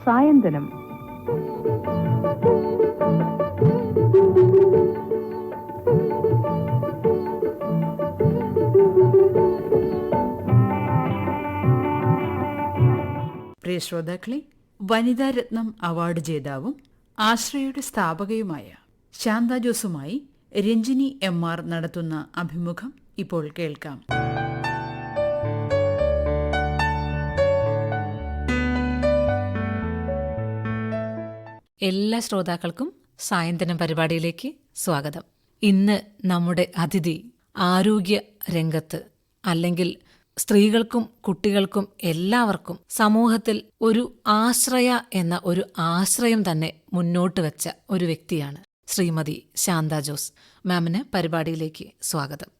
സായന്തനം. പ്രിയ ശ്രോതാക്കളെ, വനിതാരത്നം award ജേതാവും ആശ്രയയുടെ സ്ഥാപകയുമായ Shantha ജോസുമായി Ranjini MR നടത്തുന്ന അഭിമുഖം ഇപ്പോൾ കേൾക്കാം. എല്ലാ ശ്രോതാക്കൾക്കും സായന്തനം പരിപാടിയിലേക്ക് സ്വാഗതം. ഇന്ന് നമ്മുടെ അതിഥി ആരോഗ്യ രംഗത്ത്, അല്ലെങ്കിൽ സ്ത്രീകൾക്കും കുട്ടികൾക്കും എല്ലാവർക്കും സമൂഹത്തിൽ ഒരു ആശ്രയ എന്ന ഒരു ആശ്രയം തന്നെ മുന്നോട്ട് വെച്ച ഒരു വ്യക്തിയാണ് ശ്രീമതി ശാന്ത ജോസ്. മാമിന് പരിപാടിയിലേക്ക് സ്വാഗതം.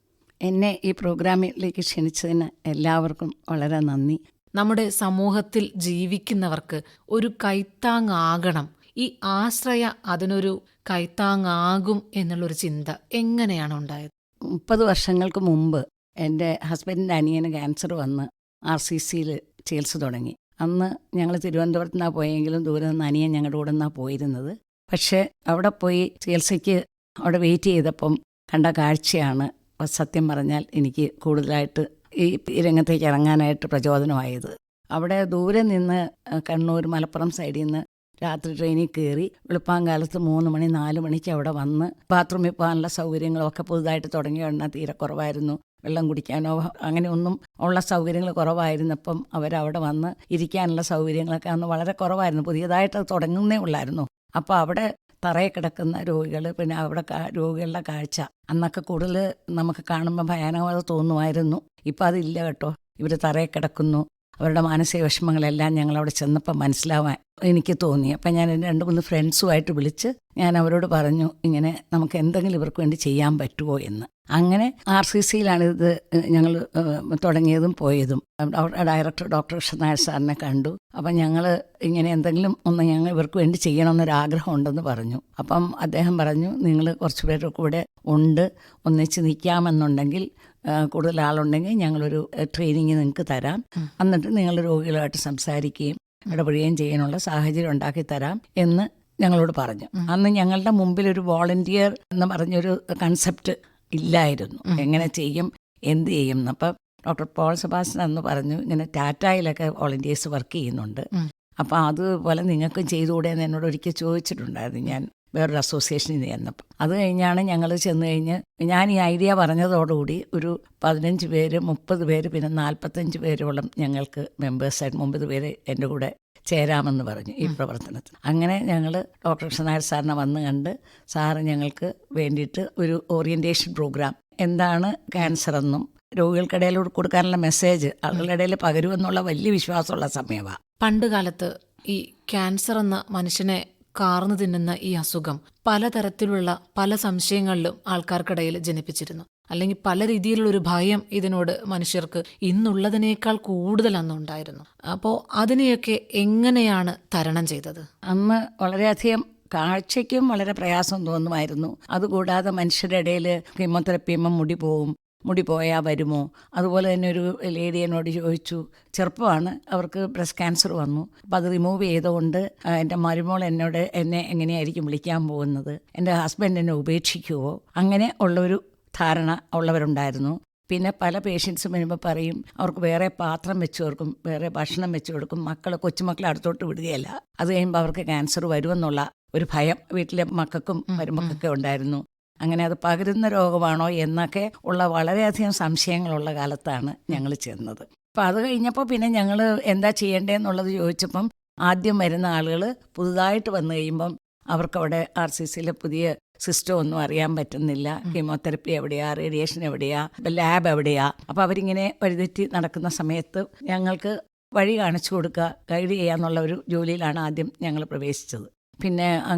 എന്നെ ഈ പ്രോഗ്രാമിലേക്ക് ക്ഷണിച്ചതിന് എല്ലാവർക്കും വളരെ നന്ദി. നമ്മുടെ സമൂഹത്തിൽ ജീവിക്കുന്നവർക്ക് ഒരു കൈത്താങ്ങാകണം, ഈ ആശ്രയ അതിനൊരു കൈത്താങ്ങാകും എന്നുള്ളൊരു ചിന്ത എങ്ങനെയാണ് ഉണ്ടായത്? 30 വർഷങ്ങൾക്ക് മുമ്പ് എൻ്റെ ഹസ്ബൻഡിൻ്റെ അനിയന് ക്യാൻസർ വന്ന് RCCയിൽ ചികിത്സ തുടങ്ങി. അന്ന് ഞങ്ങൾ തിരുവനന്തപുരത്ത് നിന്നാണ് പോയെങ്കിലും ദൂരെ നിന്ന് അനിയൻ ഞങ്ങളുടെ കൂടെ നിന്നാണ് പോയിരുന്നത്. പക്ഷേ അവിടെ പോയി ചികിത്സയ്ക്ക് അവിടെ വെയിറ്റ് ചെയ്തപ്പം കണ്ട കാഴ്ചയാണ് സത്യം പറഞ്ഞാൽ എനിക്ക് കൂടുതലായിട്ട് ഈ രംഗത്തേക്ക് ഇറങ്ങാനായിട്ട് പ്രചോദനമായത്. അവിടെ ദൂരെ നിന്ന് കണ്ണൂർ മലപ്പുറം സൈഡിൽ നിന്ന് രാത്രി ട്രെയിനിൽ കയറി വെളുപ്പാങ്കാലത്ത് 3 മണി 4 മണിക്ക് അവിടെ വന്ന് ബാത്റൂമിൽ പോകാനുള്ള സൗകര്യങ്ങളൊക്കെ പുതുതായിട്ട് തുടങ്ങിയ തീരെ കുറവായിരുന്നു. വെള്ളം കുടിക്കാനോ അങ്ങനെ ഒന്നും ഉള്ള സൗകര്യങ്ങൾ കുറവായിരുന്നപ്പം അവരവിടെ വന്ന് ഇരിക്കാനുള്ള സൗകര്യങ്ങളൊക്കെ അന്ന് വളരെ കുറവായിരുന്നു. പുതിയതായിട്ട് തുടങ്ങുന്നേ ഉള്ളായിരുന്നു. അപ്പോൾ അവിടെ തറയിൽ കിടക്കുന്ന രോഗികൾ, പിന്നെ അവിടെ രോഗികളുടെ കാഴ്ച അന്നൊക്കെ കൂടുതൽ നമുക്ക് കാണുമ്പോൾ ഭയാനകമായി തോന്നുമായിരുന്നു. ഇപ്പം അതില്ല കേട്ടോ. ഇവർ തറയിൽ കിടക്കുന്നു, അവരുടെ മാനസിക വിഷമങ്ങളെല്ലാം ഞങ്ങളവിടെ ചെന്നപ്പോൾ മനസ്സിലാവാൻ എനിക്ക് തോന്നി. അപ്പം ഞാൻ എൻ്റെ 2-3 ഫ്രണ്ട്സുമായിട്ട് വിളിച്ച് ഞാൻ അവരോട് പറഞ്ഞു, ഇങ്ങനെ നമുക്ക് എന്തെങ്കിലും ഇവർക്ക് വേണ്ടി ചെയ്യാൻ പറ്റുമോ എന്ന്. അങ്ങനെ RCCയിലാണ് ഇത് ഞങ്ങൾ തുടങ്ങിയതും പോയതും. അവിടെ ഡയറക്ടർ ഡോക്ടർ കൃഷ്ണൻ നായർ സാറിനെ കണ്ടു. അപ്പം ഞങ്ങൾ ഇങ്ങനെ എന്തെങ്കിലും ഒന്ന് ഞങ്ങൾ ഇവർക്ക് വേണ്ടി ചെയ്യണമെന്നൊരാഗ്രഹം ഉണ്ടെന്ന് പറഞ്ഞു. അപ്പം അദ്ദേഹം പറഞ്ഞു, നിങ്ങൾ കുറച്ച് പേരുടെ കൂടെ ഉണ്ട്, ഒന്നിച്ച് നിൽക്കാമെന്നുണ്ടെങ്കിൽ കൂടുതൽ ആളുണ്ടെങ്കിൽ ഞങ്ങളൊരു ട്രെയിനിങ് നിങ്ങൾക്ക് തരാം, എന്നിട്ട് നിങ്ങൾ രോഗികളുമായിട്ട് സംസാരിക്കുകയും ഇടപെടുകയും ചെയ്യാനുള്ള സാഹചര്യം ഉണ്ടാക്കി തരാം എന്ന് ഞങ്ങളോട് പറഞ്ഞു. അന്ന് ഞങ്ങളുടെ മുമ്പിൽ ഒരു വോളണ്ടിയർ എന്ന് പറഞ്ഞൊരു കൺസെപ്റ്റ് ഇല്ലായിരുന്നു. എങ്ങനെ ചെയ്യും, എന്ത് ചെയ്യും എന്ന്. അപ്പം ഡോക്ടർ പോൾ സെബാസ്റ്റ്യൻ എന്ന് പറഞ്ഞു, ഇങ്ങനെ ടാറ്റായിലൊക്കെ വോളണ്ടിയേഴ്സ് വർക്ക് ചെയ്യുന്നുണ്ട്, അപ്പം അതുപോലെ നിങ്ങൾക്കും ചെയ്തുകൂടെ എന്ന് എന്നോട് ഒരിക്കൽ ചോദിച്ചിട്ടുണ്ടായിരുന്നു ഞാൻ വേറൊരു അസോസിയേഷനിൽ ചെന്നപ്പോൾ. അത് കഴിഞ്ഞാണ് ഞങ്ങൾ ചെന്ന് കഴിഞ്ഞ് ഞാൻ ഈ ഐഡിയ പറഞ്ഞതോടുകൂടി ഒരു 15 പേര് 30 പേര് പിന്നെ 45 പേരോളം ഞങ്ങൾക്ക് മെമ്പേഴ്സായിട്ട് 9 പേര് എൻ്റെ കൂടെ ചേരാമെന്ന് പറഞ്ഞു ഈ പ്രവർത്തനത്തിൽ. അങ്ങനെ ഞങ്ങൾ ഡോക്ടർ കൃഷ്ണനായർ സാറിനെ വന്ന് കണ്ട് സാറ് ഞങ്ങൾക്ക് വേണ്ടിയിട്ട് ഒരു ഓറിയൻറ്റേഷൻ പ്രോഗ്രാം, എന്താണ് ക്യാൻസർ എന്നും രോഗികൾക്കിടയിലൂടെ കൊടുക്കാനുള്ള മെസ്സേജ് ആളുകളുടെ ഇടയിൽ പകരുമെന്നുള്ള വലിയ വിശ്വാസമുള്ള സമയമാണ്. പണ്ട് കാലത്ത് ഈ ക്യാൻസർ എന്ന മനുഷ്യനെ കാർന്നു തിന്നുന്ന ഈ അസുഖം പലതരത്തിലുള്ള പല സംശയങ്ങളിലും ആൾക്കാർക്കിടയിൽ ജനിപ്പിച്ചിരുന്നു. അല്ലെങ്കിൽ പല രീതിയിലുള്ളൊരു ഭയം ഇതിനോട് മനുഷ്യർക്ക് ഇന്നുള്ളതിനേക്കാൾ കൂടുതൽ അന്നുണ്ടായിരുന്നു. അപ്പോൾ അതിനെയൊക്കെ എങ്ങനെയാണ് തരണം ചെയ്തത്? അന്ന് വളരെയധികം കാഴ്ചയ്ക്കും വളരെ പ്രയാസം തോന്നുമായിരുന്നു. അതുകൂടാതെ മനുഷ്യരുടെ ഇടയിൽ കീമോതെറാപ്പി ചെയ്യുമ്പോൾ മുടി പോവും, മുടി പോയാൽ വരുമോ? അതുപോലെ തന്നെ ഒരു ലേഡി എന്നോട് ചോദിച്ചു, ചെറുപ്പമാണ്, അവർക്ക് ബ്രസ്റ്റ് ക്യാൻസർ വന്നു, അപ്പോൾ അത് റിമൂവ് ചെയ്തുകൊണ്ട് എൻ്റെ മരുമോൾ എന്നെ എങ്ങനെയായിരിക്കും വിളിക്കാൻ പോകുന്നത്, എൻ്റെ ഹസ്ബൻഡ് എന്നെ ഉപേക്ഷിക്കുമോ, അങ്ങനെ ഉള്ളൊരു ധാരണ ഉള്ളവരുണ്ടായിരുന്നു. പിന്നെ പല പേഷ്യൻസും വരുമ്പോൾ പറയും അവർക്ക് വേറെ പാത്രം വെച്ച് കൊടുക്കും, വേറെ ഭക്ഷണം വെച്ച് കൊടുക്കും, കൊച്ചുമക്കളെ അടുത്തോട്ട് വിടുകയല്ല, അത് കഴിയുമ്പോൾ അവർക്ക് ക്യാൻസർ വരുമെന്നുള്ള ഒരു ഭയം വീട്ടിലെ മക്കൾക്കും മരുമക്കൾക്കൊക്കെ ഉണ്ടായിരുന്നു. അങ്ങനെ അത് പകരുന്ന രോഗമാണോ എന്നൊക്കെ ഉള്ള വളരെയധികം സംശയങ്ങളുള്ള കാലത്താണ് ഞങ്ങൾ ചെന്നത്. അപ്പം അത് കഴിഞ്ഞപ്പോൾ പിന്നെ ഞങ്ങൾ എന്താ ചെയ്യേണ്ടതെന്നുള്ളത് ചോദിച്ചപ്പം ആദ്യം വരുന്ന ആളുകൾ പുതുതായിട്ട് വന്നു കഴിയുമ്പം അവർക്കവിടെ RCCയിലെ പുതിയ സിസ്റ്റം ഒന്നും അറിയാൻ പറ്റുന്നില്ല. കീമോതെറാപ്പി എവിടെയാ, റേഡിയേഷൻ എവിടെയാ, ലാബ് എവിടെയാ. അപ്പോൾ അവരിങ്ങനെ വഴിതെറ്റി നടക്കുന്ന സമയത്ത് ഞങ്ങൾക്ക് വഴി കാണിച്ചു കൊടുക്കുക, ഗൈഡ് ചെയ്യാന്നുള്ള ഒരു ജോലിയിലാണ് ആദ്യം ഞങ്ങൾ പ്രവേശിച്ചത്. പിന്നെ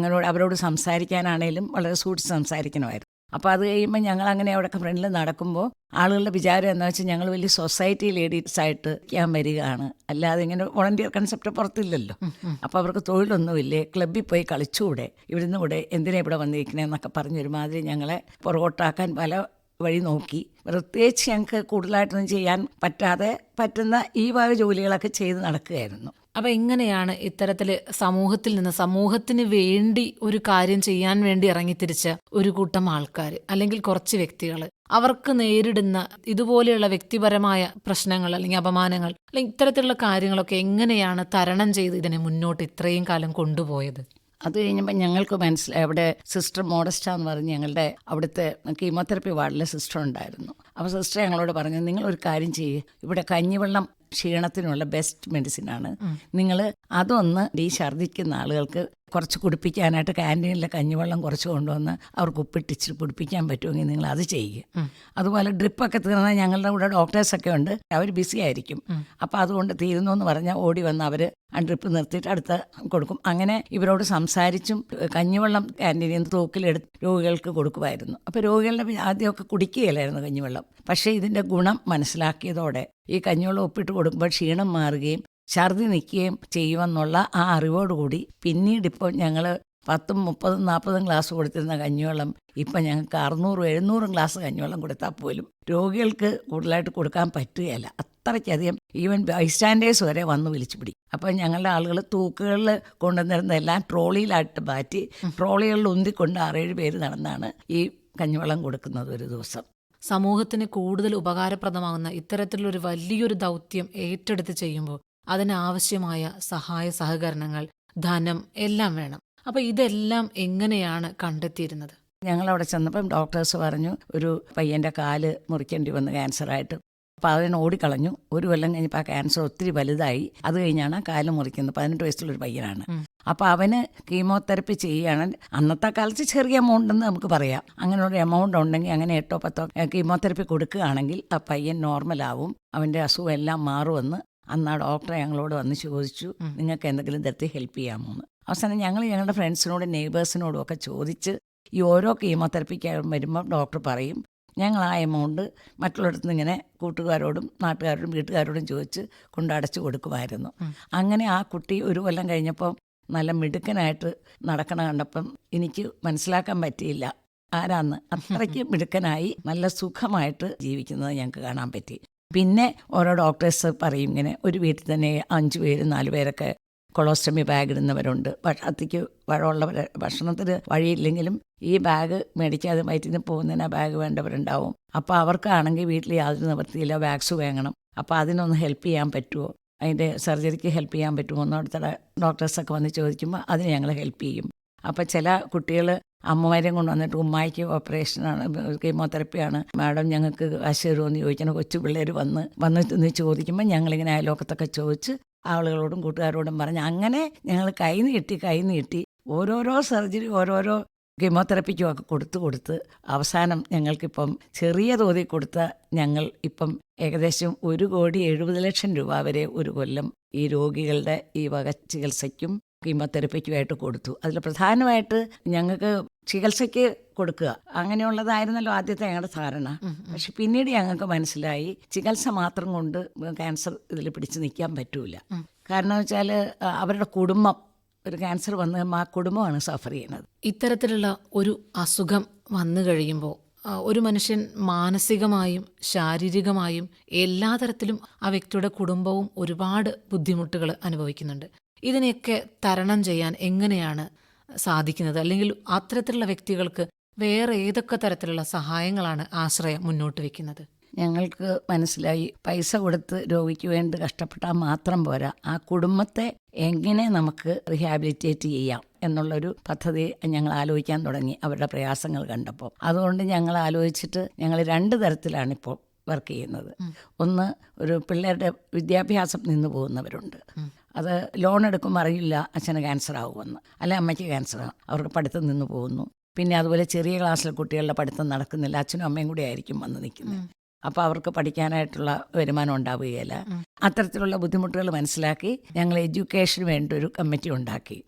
അവരോട് സംസാരിക്കാനാണേലും വളരെ സൂക്ഷിച്ച് സംസാരിക്കണമായിരുന്നു. അപ്പോൾ അത് കഴിയുമ്പോൾ ഞങ്ങൾ അങ്ങനെ അവിടെ ഫ്രണ്ടിൽ നടക്കുമ്പോൾ ആളുകളുടെ വിചാരം എന്താ വെച്ചാൽ ഞങ്ങൾ വലിയ സൊസൈറ്റി ലേഡീസായിട്ട് ഞാൻ വരികയാണ്, അല്ലാതെ ഇങ്ങനെ വോളണ്ടിയർ കൺസെപ്റ്റ് പുറത്തില്ലല്ലോ. അപ്പോൾ അവർക്ക് തൊഴിലൊന്നുമില്ലേ, ക്ലബ്ബിൽ പോയി കളിച്ചുകൂടെ, ഇവിടുന്ന് കൂടെ എന്തിനാ ഇവിടെ വന്നിരിക്കണേ എന്നൊക്കെ പറഞ്ഞൊരുമാതിരി ഞങ്ങളെ പുറകോട്ടാക്കാൻ പല വഴി നോക്കി. പ്രത്യേകിച്ച് ഞങ്ങൾക്ക് കൂടുതലായിട്ടൊന്നും ചെയ്യാൻ പറ്റാതെ പറ്റുന്ന ഈ വക ജോലികളൊക്കെ ചെയ്ത് നടക്കുകയായിരുന്നു. അപ്പൊ എങ്ങനെയാണ് ഇത്തരത്തില് സമൂഹത്തിൽ നിന്ന് സമൂഹത്തിന് വേണ്ടി ഒരു കാര്യം ചെയ്യാൻ വേണ്ടി ഇറങ്ങിത്തിരിച്ച ഒരു കൂട്ടം ആൾക്കാർ അല്ലെങ്കിൽ കുറച്ച് വ്യക്തികൾ അവർക്ക് നേരിടുന്ന ഇതുപോലെയുള്ള വ്യക്തിപരമായ പ്രശ്നങ്ങൾ അല്ലെങ്കിൽ അപമാനങ്ങൾ അല്ലെങ്കിൽ ഇത്തരത്തിലുള്ള കാര്യങ്ങളൊക്കെ എങ്ങനെയാണ് തരണം ചെയ്ത് ഇതിനെ മുന്നോട്ട് ഇത്രയും കാലം കൊണ്ടുപോയത്? അത് കഴിഞ്ഞപ്പോൾ ഞങ്ങൾക്ക് മനസ്സിലായി, അവിടെ സിസ്റ്റർ മോഡസ്റ്റ എന്ന് പറഞ്ഞ് ഞങ്ങളുടെ അവിടുത്തെ കീമോതെറപ്പി വാർഡിലെ സിസ്റ്റർ ഉണ്ടായിരുന്നു. അപ്പോൾ സിസ്റ്റർ ഞങ്ങളോട് പറഞ്ഞു, നിങ്ങളൊരു കാര്യം ചെയ്യ്, ഇവിടെ കഞ്ഞിവെള്ളം ക്ഷീണത്തിനുള്ള ബെസ്റ്റ് മെഡിസിനാണ്, നിങ്ങൾ അതൊന്ന് ഈ ഛർദ്ദിക്കുന്ന ആളുകൾക്ക് കുറച്ച് കുടിപ്പിക്കാനായിട്ട് ക്യാൻറ്റീനിലെ കഞ്ഞിവെള്ളം കുറച്ച് കൊണ്ടുവന്ന് അവർക്ക് ഉപ്പിട്ടിച്ച് കുടിപ്പിക്കാൻ പറ്റുമെങ്കിൽ നിങ്ങൾ അത് ചെയ്യുക. അതുപോലെ ഡ്രിപ്പൊക്കെ തീർന്നാൽ ഞങ്ങളുടെ കൂടെ ഡോക്ടേഴ്സൊക്കെ ഉണ്ട്, അവർ ബിസി ആയിരിക്കും. അപ്പോൾ അതുകൊണ്ട് തീരുന്നു എന്ന് പറഞ്ഞാൽ ഓടി വന്ന് അവർ ആ ഡ്രിപ്പ് നിർത്തിയിട്ട് അടുത്ത കൊടുക്കും. അങ്ങനെ ഇവരോട് സംസാരിച്ചും കഞ്ഞിവെള്ളം ക്യാൻറ്റീനിൽ നിന്ന് തോക്കിലെടുത്ത് രോഗികൾക്ക് കൊടുക്കുമായിരുന്നു. അപ്പോൾ രോഗികളുടെ ആദ്യമൊക്കെ കുടിക്കുകയില്ലായിരുന്നു കഞ്ഞിവെള്ളം. പക്ഷേ ഇതിൻ്റെ ഗുണം മനസ്സിലാക്കിയതോടെ ഈ കഞ്ഞിവെള്ളം ഒപ്പിട്ട് കൊടുക്കുമ്പോൾ ക്ഷീണം മാറുകയും ഛർദി നിൽക്കുകയും ചെയ്യുമെന്നുള്ള ആ അറിവോടുകൂടി പിന്നീടിപ്പോൾ ഞങ്ങൾ 10, 30, 40 ഗ്ലാസ് കൊടുത്തിരുന്ന കഞ്ഞിവെള്ളം ഇപ്പം ഞങ്ങൾക്ക് 600, 700 ഗ്ലാസ് കഞ്ഞിവെള്ളം കൊടുത്താൽ പോലും രോഗികൾക്ക് കൂടുതലായിട്ട് കൊടുക്കാൻ പറ്റുകയില്ല. അത്രയ്ക്കധികം ഈവൻ ബൈസ്റ്റാൻഡേഴ്സ് വരെ വന്ന് വിളിച്ചു പിടിക്കും. അപ്പോൾ ഞങ്ങളുടെ ആളുകൾ തൂക്കുകളിൽ കൊണ്ടുവന്നിരുന്നതെല്ലാം ട്രോളിയിലായിട്ട് മാറ്റി ട്രോളികളിൽ ഉന്തിക്കൊണ്ട് 6-7 പേര് നടന്നാണ് ഈ കഞ്ഞിവെള്ളം കൊടുക്കുന്നത് ഒരു ദിവസം. സമൂഹത്തിന് കൂടുതൽ ഉപകാരപ്രദമാകുന്ന ഇത്തരത്തിലൊരു വലിയൊരു ദൗത്യം ഏറ്റെടുത്ത് ചെയ്യുമ്പോൾ അതിനാവശ്യമായ സഹായ സഹകരണങ്ങൾ, ധനം എല്ലാം വേണം. അപ്പൊ ഇതെല്ലാം എങ്ങനെയാണ് കണ്ടെത്തിയിരുന്നത്? ഞങ്ങളവിടെ ചെന്നപ്പം ഡോക്ടേഴ്സ് പറഞ്ഞു, ഒരു പയ്യൻ്റെ കാല് മുറിക്കേണ്ടി വന്ന് ക്യാൻസറായിട്ട്. അപ്പോൾ അതിന് ഓടിക്കളഞ്ഞു. ഒരു കൊല്ലം കഴിഞ്ഞപ്പോൾ ആ ക്യാൻസർ ഒത്തിരി വലുതായി. അത് കഴിഞ്ഞാണ് ആ കാല് മുറിക്കുന്നത്. 18 വയസ്സുള്ളൊരു പയ്യനാണ്. അപ്പോൾ അവന് കീമോതെറപ്പി ചെയ്യുകയാണ്. അന്നത്തെ കാലത്ത് ചെറിയ എമൗണ്ട് എന്ന് നമുക്ക് പറയാം. അങ്ങനെ ഒരു എമൗണ്ട് ഉണ്ടെങ്കിൽ അങ്ങനെ 8 or 10 കീമോതെറപ്പി കൊടുക്കുകയാണെങ്കിൽ ആ പയ്യൻ നോർമലാവും, അവൻ്റെ അസുഖം എല്ലാം മാറുമെന്ന് അന്ന് ആ ഡോക്ടർ ഞങ്ങളോട് വന്ന് ചോദിച്ചു, നിങ്ങൾക്ക് എന്തെങ്കിലും തരത്തിൽ ഹെൽപ്പ് ചെയ്യാമോ എന്ന്. അവസാനം ഞങ്ങൾ ഞങ്ങളുടെ ഫ്രണ്ട്സിനോടും നെയ്ബേഴ്സിനോടും ഒക്കെ ചോദിച്ച് ഈ ഓരോ കീമോതെറപ്പിക്ക് വരുമ്പോൾ ഡോക്ടർ പറയും, ഞങ്ങൾ ആ എമൗണ്ട് മറ്റുള്ളിടത്തു നിന്ന് ഇങ്ങനെ കൂട്ടുകാരോടും നാട്ടുകാരോടും വീട്ടുകാരോടും ചോദിച്ച് കൊണ്ടടച്ചു കൊടുക്കുമായിരുന്നു. അങ്ങനെ ആ കുട്ടി ഒരു കൊല്ലം കഴിഞ്ഞപ്പോൾ നല്ല മിടുക്കനായിട്ട് നടക്കണ കണ്ടപ്പം എനിക്ക് മനസ്സിലാക്കാൻ പറ്റിയില്ല ആരാന്ന്. അത്രയ്ക്ക് മിടുക്കനായി നല്ല സുഖമായിട്ട് ജീവിക്കുന്നത് ഞങ്ങൾക്ക് കാണാൻ പറ്റി. പിന്നെ ഓരോ ഡോക്ടേഴ്സ് പറയും ഇങ്ങനെ ഒരു വീട്ടിൽ തന്നെ 5 പേര് 4 പേരൊക്കെ കൊളോസ്റ്റമി ബാഗ് ഇടുന്നവരുണ്ട്. ഭക്ഷണത്തിക്ക് വഴമുള്ളവർ, ഭക്ഷണത്തിന് വഴിയില്ലെങ്കിലും ഈ ബാഗ് മേടിക്കാതെ വയറ്റിൽ നിന്ന് പോകുന്നതിന് ആ ബാഗ് വേണ്ടവരുണ്ടാവും. അപ്പോൾ അവർക്കാണെങ്കിൽ വീട്ടിൽ യാതൊരു നിവൃത്തിയില്ല, ബാഗ്സ് വാങ്ങണം. അപ്പോൾ അതിനൊന്ന് ഹെൽപ്പ് ചെയ്യാൻ പറ്റുമോ, അതിൻ്റെ സർജറിക്ക് ഹെൽപ്പ് ചെയ്യാൻ പറ്റുമോ എന്നോടത്തെ ഡോക്ടേഴ്സൊക്കെ വന്ന് ചോദിക്കുമ്പോൾ അതിന് ഞങ്ങൾ ഹെൽപ്പ് ചെയ്യും. അപ്പോൾ ചില കുട്ടികൾ അമ്മമാരെയും കൊണ്ട് വന്നിട്ട് ഉമ്മായിക്ക് ഓപ്പറേഷനാണ്, കീമോതെറപ്പിയാണ് മാഡം, ഞങ്ങൾക്ക് കാശ് തരുമെന്ന് ചോദിക്കണം. കൊച്ചു പിള്ളേർ വന്നിട്ട് ചോദിക്കുമ്പോൾ ഞങ്ങളിങ്ങനെ അയലോക്കത്തൊക്കെ ചോദിച്ച് ആളുകളോടും കൂട്ടുകാരോടും പറഞ്ഞ് അങ്ങനെ ഞങ്ങൾ കൈ നീട്ടി ഓരോരോ സർജറി ഓരോരോ കീമോതെറപ്പിക്കുമൊക്കെ കൊടുത്ത് അവസാനം ഞങ്ങൾക്കിപ്പം ചെറിയ തോതിൽ കൊടുത്ത ഞങ്ങൾ ഇപ്പം ഏകദേശം 1,70,00,000 രൂപ വരെ ഒരു കൊല്ലം ഈ രോഗികളുടെ ഈ വക ചികിത്സയ്ക്കും കീമോതെറപ്പിക്കുമായിട്ട് കൊടുത്തു. അതിൽ പ്രധാനമായിട്ട് ഞങ്ങൾക്ക് ചികിത്സയ്ക്ക് കൊടുക്കുക അങ്ങനെയുള്ളതായിരുന്നല്ലോ ആദ്യത്തെ ഞങ്ങളുടെ ധാരണ. പക്ഷെ പിന്നീട് ഞങ്ങൾക്ക് മനസ്സിലായി ചികിത്സ മാത്രം കൊണ്ട് ക്യാൻസർ ഇതിൽ പിടിച്ചു നിൽക്കാൻ പറ്റൂല. കാരണം വെച്ചാൽ അവരുടെ കുടുംബം, ഒരു ക്യാൻസർ വന്ന് ആ കുടുംബമാണ് സഫർ ചെയ്യുന്നത്. ഇത്തരത്തിലുള്ള ഒരു അസുഖം വന്നു കഴിയുമ്പോൾ ഒരു മനുഷ്യൻ മാനസികമായും ശാരീരികമായും എല്ലാ തരത്തിലും ആ വ്യക്തിയുടെ കുടുംബവും ഒരുപാട് ബുദ്ധിമുട്ടുകൾ അനുഭവിക്കുന്നുണ്ട്. ഇതിനെയൊക്കെ തരണം ചെയ്യാൻ എങ്ങനെയാണ് സാധിക്കുന്നത്? അല്ലെങ്കിൽ അത്തരത്തിലുള്ള വ്യക്തികൾക്ക് വേറെ ഏതൊക്കെ തരത്തിലുള്ള സഹായങ്ങളാണ് ആശ്രയം മുന്നോട്ട് വെക്കുന്നത്? ഞങ്ങൾക്ക് മനസ്സിലായി, പൈസ കൊടുത്ത് രോഗിക്ക് വേണ്ടി കഷ്ടപ്പെട്ടാൽ മാത്രം പോരാ, ആ കുടുംബത്തെ എങ്ങനെ നമുക്ക് റീഹാബിലിറ്റേറ്റ് ചെയ്യാം എന്നുള്ളൊരു പദ്ധതി ഞങ്ങൾ ആലോചിക്കാൻ തുടങ്ങി അവരുടെ പ്രയാസങ്ങൾ കണ്ടപ്പോൾ. അതുകൊണ്ട് ഞങ്ങൾ ആലോചിച്ചിട്ട് ഞങ്ങൾ 2 തരത്തിലാണിപ്പോൾ വർക്ക് ചെയ്യുന്നത്. ഒന്ന്, ഒരു പിള്ളേരുടെ വിദ്യാഭ്യാസം നിന്ന് പോകുന്നവരുണ്ട്. അത് ലോൺ എടുക്കുമ്പോൾ അറിയില്ല അച്ഛന് ക്യാൻസർ ആകുമെന്ന്, അല്ലെ അമ്മയ്ക്ക് ക്യാൻസർ ആകും, അവരുടെ പഠിത്തം നിന്ന് പോകുന്നു. പിന്നെ അതുപോലെ ചെറിയ ക്ലാസ്സിലെ കുട്ടികളുടെ പഠിത്തം നടക്കുന്നില്ല, അച്ഛനും അമ്മയും കൂടി ആയിരിക്കും വന്ന് നിൽക്കുന്നത്. അപ്പോൾ അവർക്ക് പഠിക്കാനായിട്ടുള്ള വരുമാനം ഉണ്ടാവുകയില്ല. അത്തരത്തിലുള്ള ബുദ്ധിമുട്ടുകൾ മനസ്സിലാക്കി ഞങ്ങൾ എഡ്യൂക്കേഷന് വേണ്ടി ഒരു കമ്മിറ്റി ഉണ്ടാക്കി.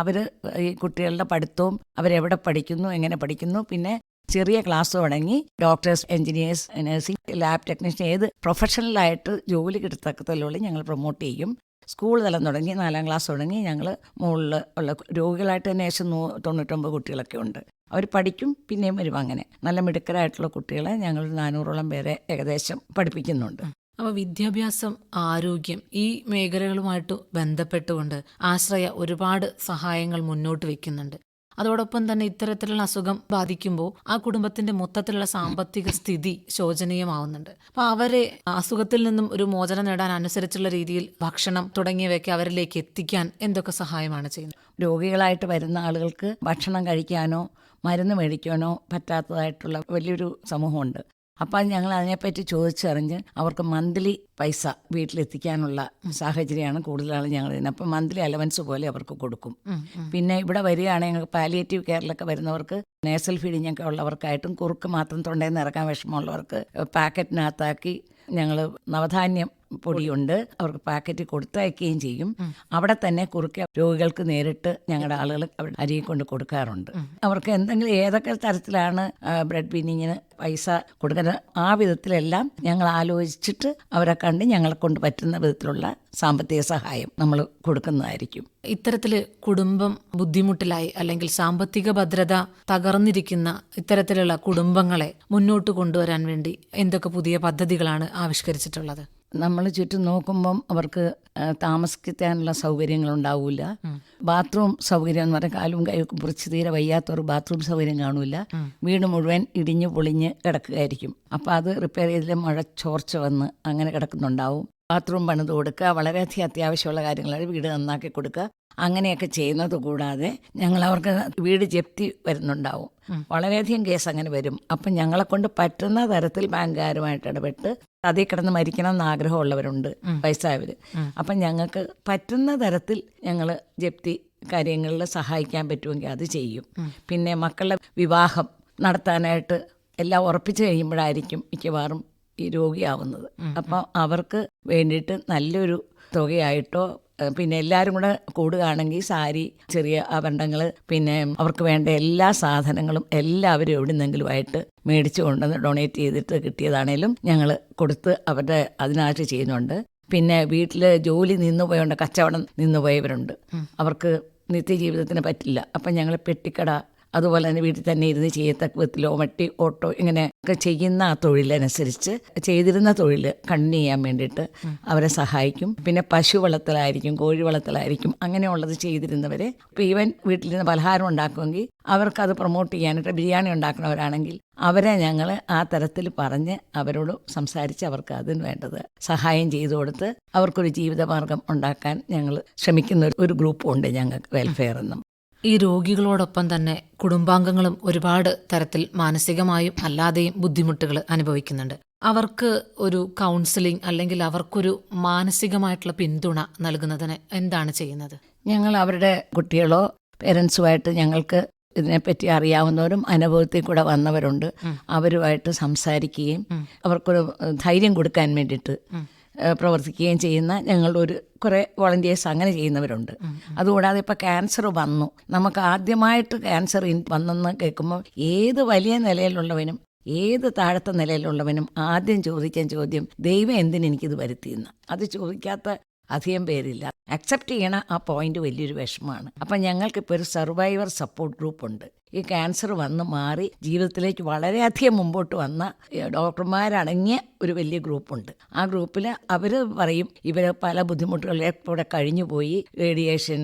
അവർ ഈ കുട്ടികളുടെ പഠിത്തവും അവരെവിടെ പഠിക്കുന്നു, എങ്ങനെ പഠിക്കുന്നു, പിന്നെ ചെറിയ ക്ലാസ് തുടങ്ങി doctors, engineers, nursing, lab technician, ഏത് പ്രൊഫഷണലായിട്ട് ജോലി കിട്ടത്തക്കത്തിലുള്ള ഞങ്ങൾ പ്രൊമോട്ട് ചെയ്യും. സ്കൂൾ തലം തുടങ്ങി 4ാം ക്ലാസ് തുടങ്ങി ഞങ്ങൾ മുകളിൽ ഉള്ള രോഗികളായിട്ട് തന്നെ ഏകദേശം 99 കുട്ടികളൊക്കെ ഉണ്ട്. അവർ പഠിക്കും, പിന്നെയും വരും. അങ്ങനെ നല്ല മിടുക്കരായിട്ടുള്ള കുട്ടികളെ ഞങ്ങൾ 400ഓളം പേരെ ഏകദേശം പഠിപ്പിക്കുന്നുണ്ട്. അപ്പോൾ വിദ്യാഭ്യാസം, ആരോഗ്യം, ഈ മേഖലകളുമായിട്ട് ബന്ധപ്പെട്ടുകൊണ്ട് ആശ്രയ ഒരുപാട് സഹായങ്ങൾ മുന്നോട്ട് വയ്ക്കുന്നുണ്ട്. അതോടൊപ്പം തന്നെ ഇത്തരത്തിലുള്ള അസുഖം ബാധിക്കുമ്പോൾ ആ കുടുംബത്തിന്റെ മൊത്തത്തിലുള്ള സാമ്പത്തിക സ്ഥിതി ശോചനീയമാവുന്നുണ്ട്. അപ്പോൾ അവരെ അസുഖത്തിൽ നിന്നും ഒരു മോചനം നേടാൻ അനുസരിച്ചുള്ള രീതിയിൽ ഭക്ഷണം തുടങ്ങിയവയൊക്കെ അവരിലേക്ക് എത്തിക്കാൻ എന്തൊക്കെ സഹായമാണ് ചെയ്യുന്നത്? രോഗികളായിട്ട് വരുന്ന ആളുകൾക്ക് ഭക്ഷണം കഴിക്കാനോ മരുന്ന് മേടിക്കാനോ പറ്റാത്തതായിട്ടുള്ള വലിയൊരു സമൂഹമുണ്ട്. അപ്പം ഞങ്ങൾ അതിനെപ്പറ്റി ചോദിച്ചറിഞ്ഞ് അവർക്ക് മന്ത്ലി പൈസ വീട്ടിലെത്തിക്കാനുള്ള സാഹചര്യമാണ് കൂടുതലാണ് ഞങ്ങൾ ചെയ്യുന്നത്. അപ്പം മന്ത്ലി അലവൻസ് പോലെ അവർക്ക് കൊടുക്കും. പിന്നെ ഇവിടെ വരികയാണെങ്കിൽ പാലിയേറ്റീവ് കെയറിലൊക്കെ വരുന്നവർക്ക് നേസൽ ഫീഡിംഗ് ഒക്കെ ഉള്ളവർക്കായിട്ടും കുറുക്ക് മാത്രം തൊണ്ടയിൽ നിന്ന് ഇറക്കാൻ വിഷമമുള്ളവർക്ക് പാക്കറ്റിനകത്താക്കി ഞങ്ങൾ നവധാന്യം പൊടിയുണ്ട്, അവർക്ക് പാക്കറ്റ് കൊടുത്തയക്കുകയും ചെയ്യും. അവിടെ തന്നെ കുറുക്കി രോഗികൾക്ക് നേരിട്ട് ഞങ്ങളുടെ ആളുകൾ അവിടെ അരിയെ കൊണ്ട് കൊടുക്കാറുണ്ട്. അവർക്ക് എന്തെങ്കിലും ഏതൊക്കെ തരത്തിലാണ് ബ്രെഡ് ഫീഡിങ്ങിന് പൈസ കൊടുക്കുന്നത് ആ വിധത്തിലെല്ലാം ഞങ്ങൾ ആലോചിച്ചിട്ട് അവരെ കണ്ട് ഞങ്ങളെ കൊണ്ട് പറ്റുന്ന വിധത്തിലുള്ള സാമ്പത്തിക സഹായം നമ്മൾ കൊടുക്കുന്നതായിരിക്കും. ഇത്തരത്തിൽ കുടുംബം ബുദ്ധിമുട്ടിലായി അല്ലെങ്കിൽ സാമ്പത്തിക ഭദ്രത തകർന്നിരിക്കുന്ന ഇത്തരത്തിലുള്ള കുടുംബങ്ങളെ മുന്നോട്ട് കൊണ്ടുവരാൻ വേണ്ടി എന്തൊക്കെ പുതിയ പദ്ധതികളാണ് ആവിഷ്കരിച്ചിട്ടുള്ളത്? നമ്മൾ ചുറ്റും നോക്കുമ്പം അവർക്ക് താമസിക്കാനുള്ള സൗകര്യങ്ങളുണ്ടാവില്ല. ബാത്റൂം സൗകര്യം എന്ന് പറഞ്ഞാൽ കാലും കൈയൊക്കെ മുറിച്ച് തീരെ വയ്യാത്തൊരു ബാത്റൂം സൗകര്യം കാണില്ല. വീട് മുഴുവൻ ഇടിഞ്ഞു പൊളിഞ്ഞ് കിടക്കുകയായിരിക്കും. അപ്പോൾ അത് റിപ്പയർ ചെയ്തിൽ മഴ ചോർച്ച വന്ന് അങ്ങനെ കിടക്കുന്നുണ്ടാവും. ബാത്റൂം പണിത് കൊടുക്കുക, വളരെയധികം അത്യാവശ്യമുള്ള കാര്യങ്ങൾ വീട് നന്നാക്കി കൊടുക്കുക, അങ്ങനെയൊക്കെ ചെയ്യുന്നത് കൂടാതെ ഞങ്ങൾ അവർക്ക് വീട് ജപ്തി വരുന്നുണ്ടാവും. വളരെയധികം കേസ് അങ്ങനെ വരും. അപ്പം ഞങ്ങളെ കൊണ്ട് പറ്റുന്ന തരത്തിൽ ബാങ്കുകാരുമായിട്ട് ഇടപെട്ട് അതിൽ കിടന്ന് മരിക്കണം എന്ന് ആഗ്രഹമുള്ളവരുണ്ട് വയസ്സായവർ. അപ്പം ഞങ്ങൾക്ക് പറ്റുന്ന തരത്തിൽ ഞങ്ങൾ ജപ്തി കാര്യങ്ങളിൽ സഹായിക്കാൻ പറ്റുമെങ്കിൽ അത് ചെയ്യും. പിന്നെ മക്കളുടെ വിവാഹം നടത്താനായിട്ട് എല്ലാം ഉറപ്പിച്ച് കഴിയുമ്പോഴായിരിക്കും മിക്കവാറും ഈ രോഗിയാവുന്നത്. അപ്പം അവർക്ക് വേണ്ടിയിട്ട് നല്ലൊരു തുകയായിട്ടോ പിന്നെ എല്ലാവരും കൂടെ കൂടുകയാണെങ്കിൽ സാരി, ചെറിയ ആഭരണങ്ങൾ, പിന്നെ അവർക്ക് വേണ്ട എല്ലാ സാധനങ്ങളും എല്ലാവരും എവിടുന്നെങ്കിലുമായിട്ട് മേടിച്ചു കൊണ്ടുവന്ന് ഡൊണേറ്റ് ചെയ്തിട്ട് കിട്ടിയതാണേലും ഞങ്ങൾ കൊടുത്ത് അവരുടെ അതിനായിട്ട് ചെയ്യുന്നുണ്ട്. പിന്നെ വീട്ടിൽ ജോലി നിന്നുപോയുണ്ട്, കച്ചവടം നിന്നുപോയവരുണ്ട്, അവർക്ക് നിത്യജീവിതത്തിന് പറ്റില്ല. അപ്പം ഞങ്ങൾ പെട്ടിക്കട, അതുപോലെ തന്നെ വീട്ടിൽ തന്നെ ഇരുന്ന് ചെയ്യത്തക്ക വിധത്തിലോ മട്ടി ഓട്ടോ ഇങ്ങനെയൊക്കെ ചെയ്യുന്ന ആ തൊഴിലനുസരിച്ച് ചെയ്തിരുന്ന തൊഴിൽ കണ്ടിന്യൂ ചെയ്യാൻ വേണ്ടിയിട്ട് അവരെ സഹായിക്കും. പിന്നെ പശു വളർത്തലായിരിക്കും, കോഴി വളർത്തലായിരിക്കും, അങ്ങനെയുള്ളത് ചെയ്തിരുന്നവരെ ഇപ്പോൾ ഈവൻ വീട്ടിലിരുന്ന് പലഹാരം ഉണ്ടാക്കുമെങ്കിൽ അവർക്കത് പ്രൊമോട്ട് ചെയ്യാനായിട്ട് ബിരിയാണി ഉണ്ടാക്കുന്നവരാണെങ്കിൽ അവരെ ഞങ്ങൾ ആ തരത്തിൽ പറഞ്ഞ് അവരോട് സംസാരിച്ച് അവർക്ക് അതിന് വേണ്ടത് സഹായം ചെയ്തു കൊടുത്ത് അവർക്കൊരു ജീവിതമാർഗം ഉണ്ടാക്കാൻ ഞങ്ങൾ ശ്രമിക്കുന്ന ഒരു ഗ്രൂപ്പുണ്ട് ഞങ്ങൾക്ക്, വെൽഫെയർ എന്നും. ഈ രോഗികളോടൊപ്പം തന്നെ കുടുംബാംഗങ്ങളും ഒരുപാട് തരത്തിൽ മാനസികമായും അല്ലാതെയും ബുദ്ധിമുട്ടുകൾ അനുഭവിക്കുന്നുണ്ട്. അവർക്ക് ഒരു കൗൺസിലിംഗ് അല്ലെങ്കിൽ അവർക്കൊരു മാനസികമായിട്ടുള്ള പിന്തുണ നൽകുന്നതിന് എന്താണ് ചെയ്യുന്നത്? ഞങ്ങൾ അവരുടെ കുട്ടികളോ പേരൻസുമായിട്ട് ഞങ്ങൾക്ക് ഇതിനെപ്പറ്റി അറിയാവുന്നവരും അനുഭവത്തിൽ കൂടെ വന്നവരുണ്ട്, അവരുമായിട്ട് സംസാരിക്കുകയും അവർക്കൊരു ധൈര്യം കൊടുക്കാൻ വേണ്ടിയിട്ട് പ്രവർത്തിക്കുകയും ചെയ്യുന്ന ഞങ്ങളുടെ ഒരു കുറേ വോളണ്ടിയേഴ്സ് അങ്ങനെ ചെയ്യുന്നവരുണ്ട്. അതുകൂടാതെ ഇപ്പോൾ ക്യാൻസർ വന്നു, നമുക്ക് ആദ്യമായിട്ട് ക്യാൻസർ വന്നെന്ന് കേൾക്കുമ്പോൾ ഏത് വലിയ നിലയിലുള്ളവനും ഏത് താഴത്തെ നിലയിലുള്ളവനും ആദ്യം ചോദിക്കാൻ ചോദ്യം, ദൈവം എന്തിന് എനിക്കിത് വരുത്തിയെന്ന്. അത് ചോദിക്കാത്ത അധികം പേരില്ല. അക്സെപ്റ്റ് ചെയ്യണ ആ പോയിന്റ് വലിയൊരു വിഷമമാണ്. അപ്പം ഞങ്ങൾക്കിപ്പോൾ ഒരു സർവൈവർ സപ്പോർട്ട് ഗ്രൂപ്പുണ്ട്. ഈ ക്യാൻസർ വന്ന് മാറി ജീവിതത്തിലേക്ക് വളരെയധികം മുമ്പോട്ട് വന്ന ഡോക്ടർമാരടങ്ങിയ ഒരു വലിയ ഗ്രൂപ്പുണ്ട്. ആ ഗ്രൂപ്പിൽ അവർ പറയും ഇവർ പല ബുദ്ധിമുട്ടുകളിലെ കൂടെ കഴിഞ്ഞുപോയി, റേഡിയേഷൻ,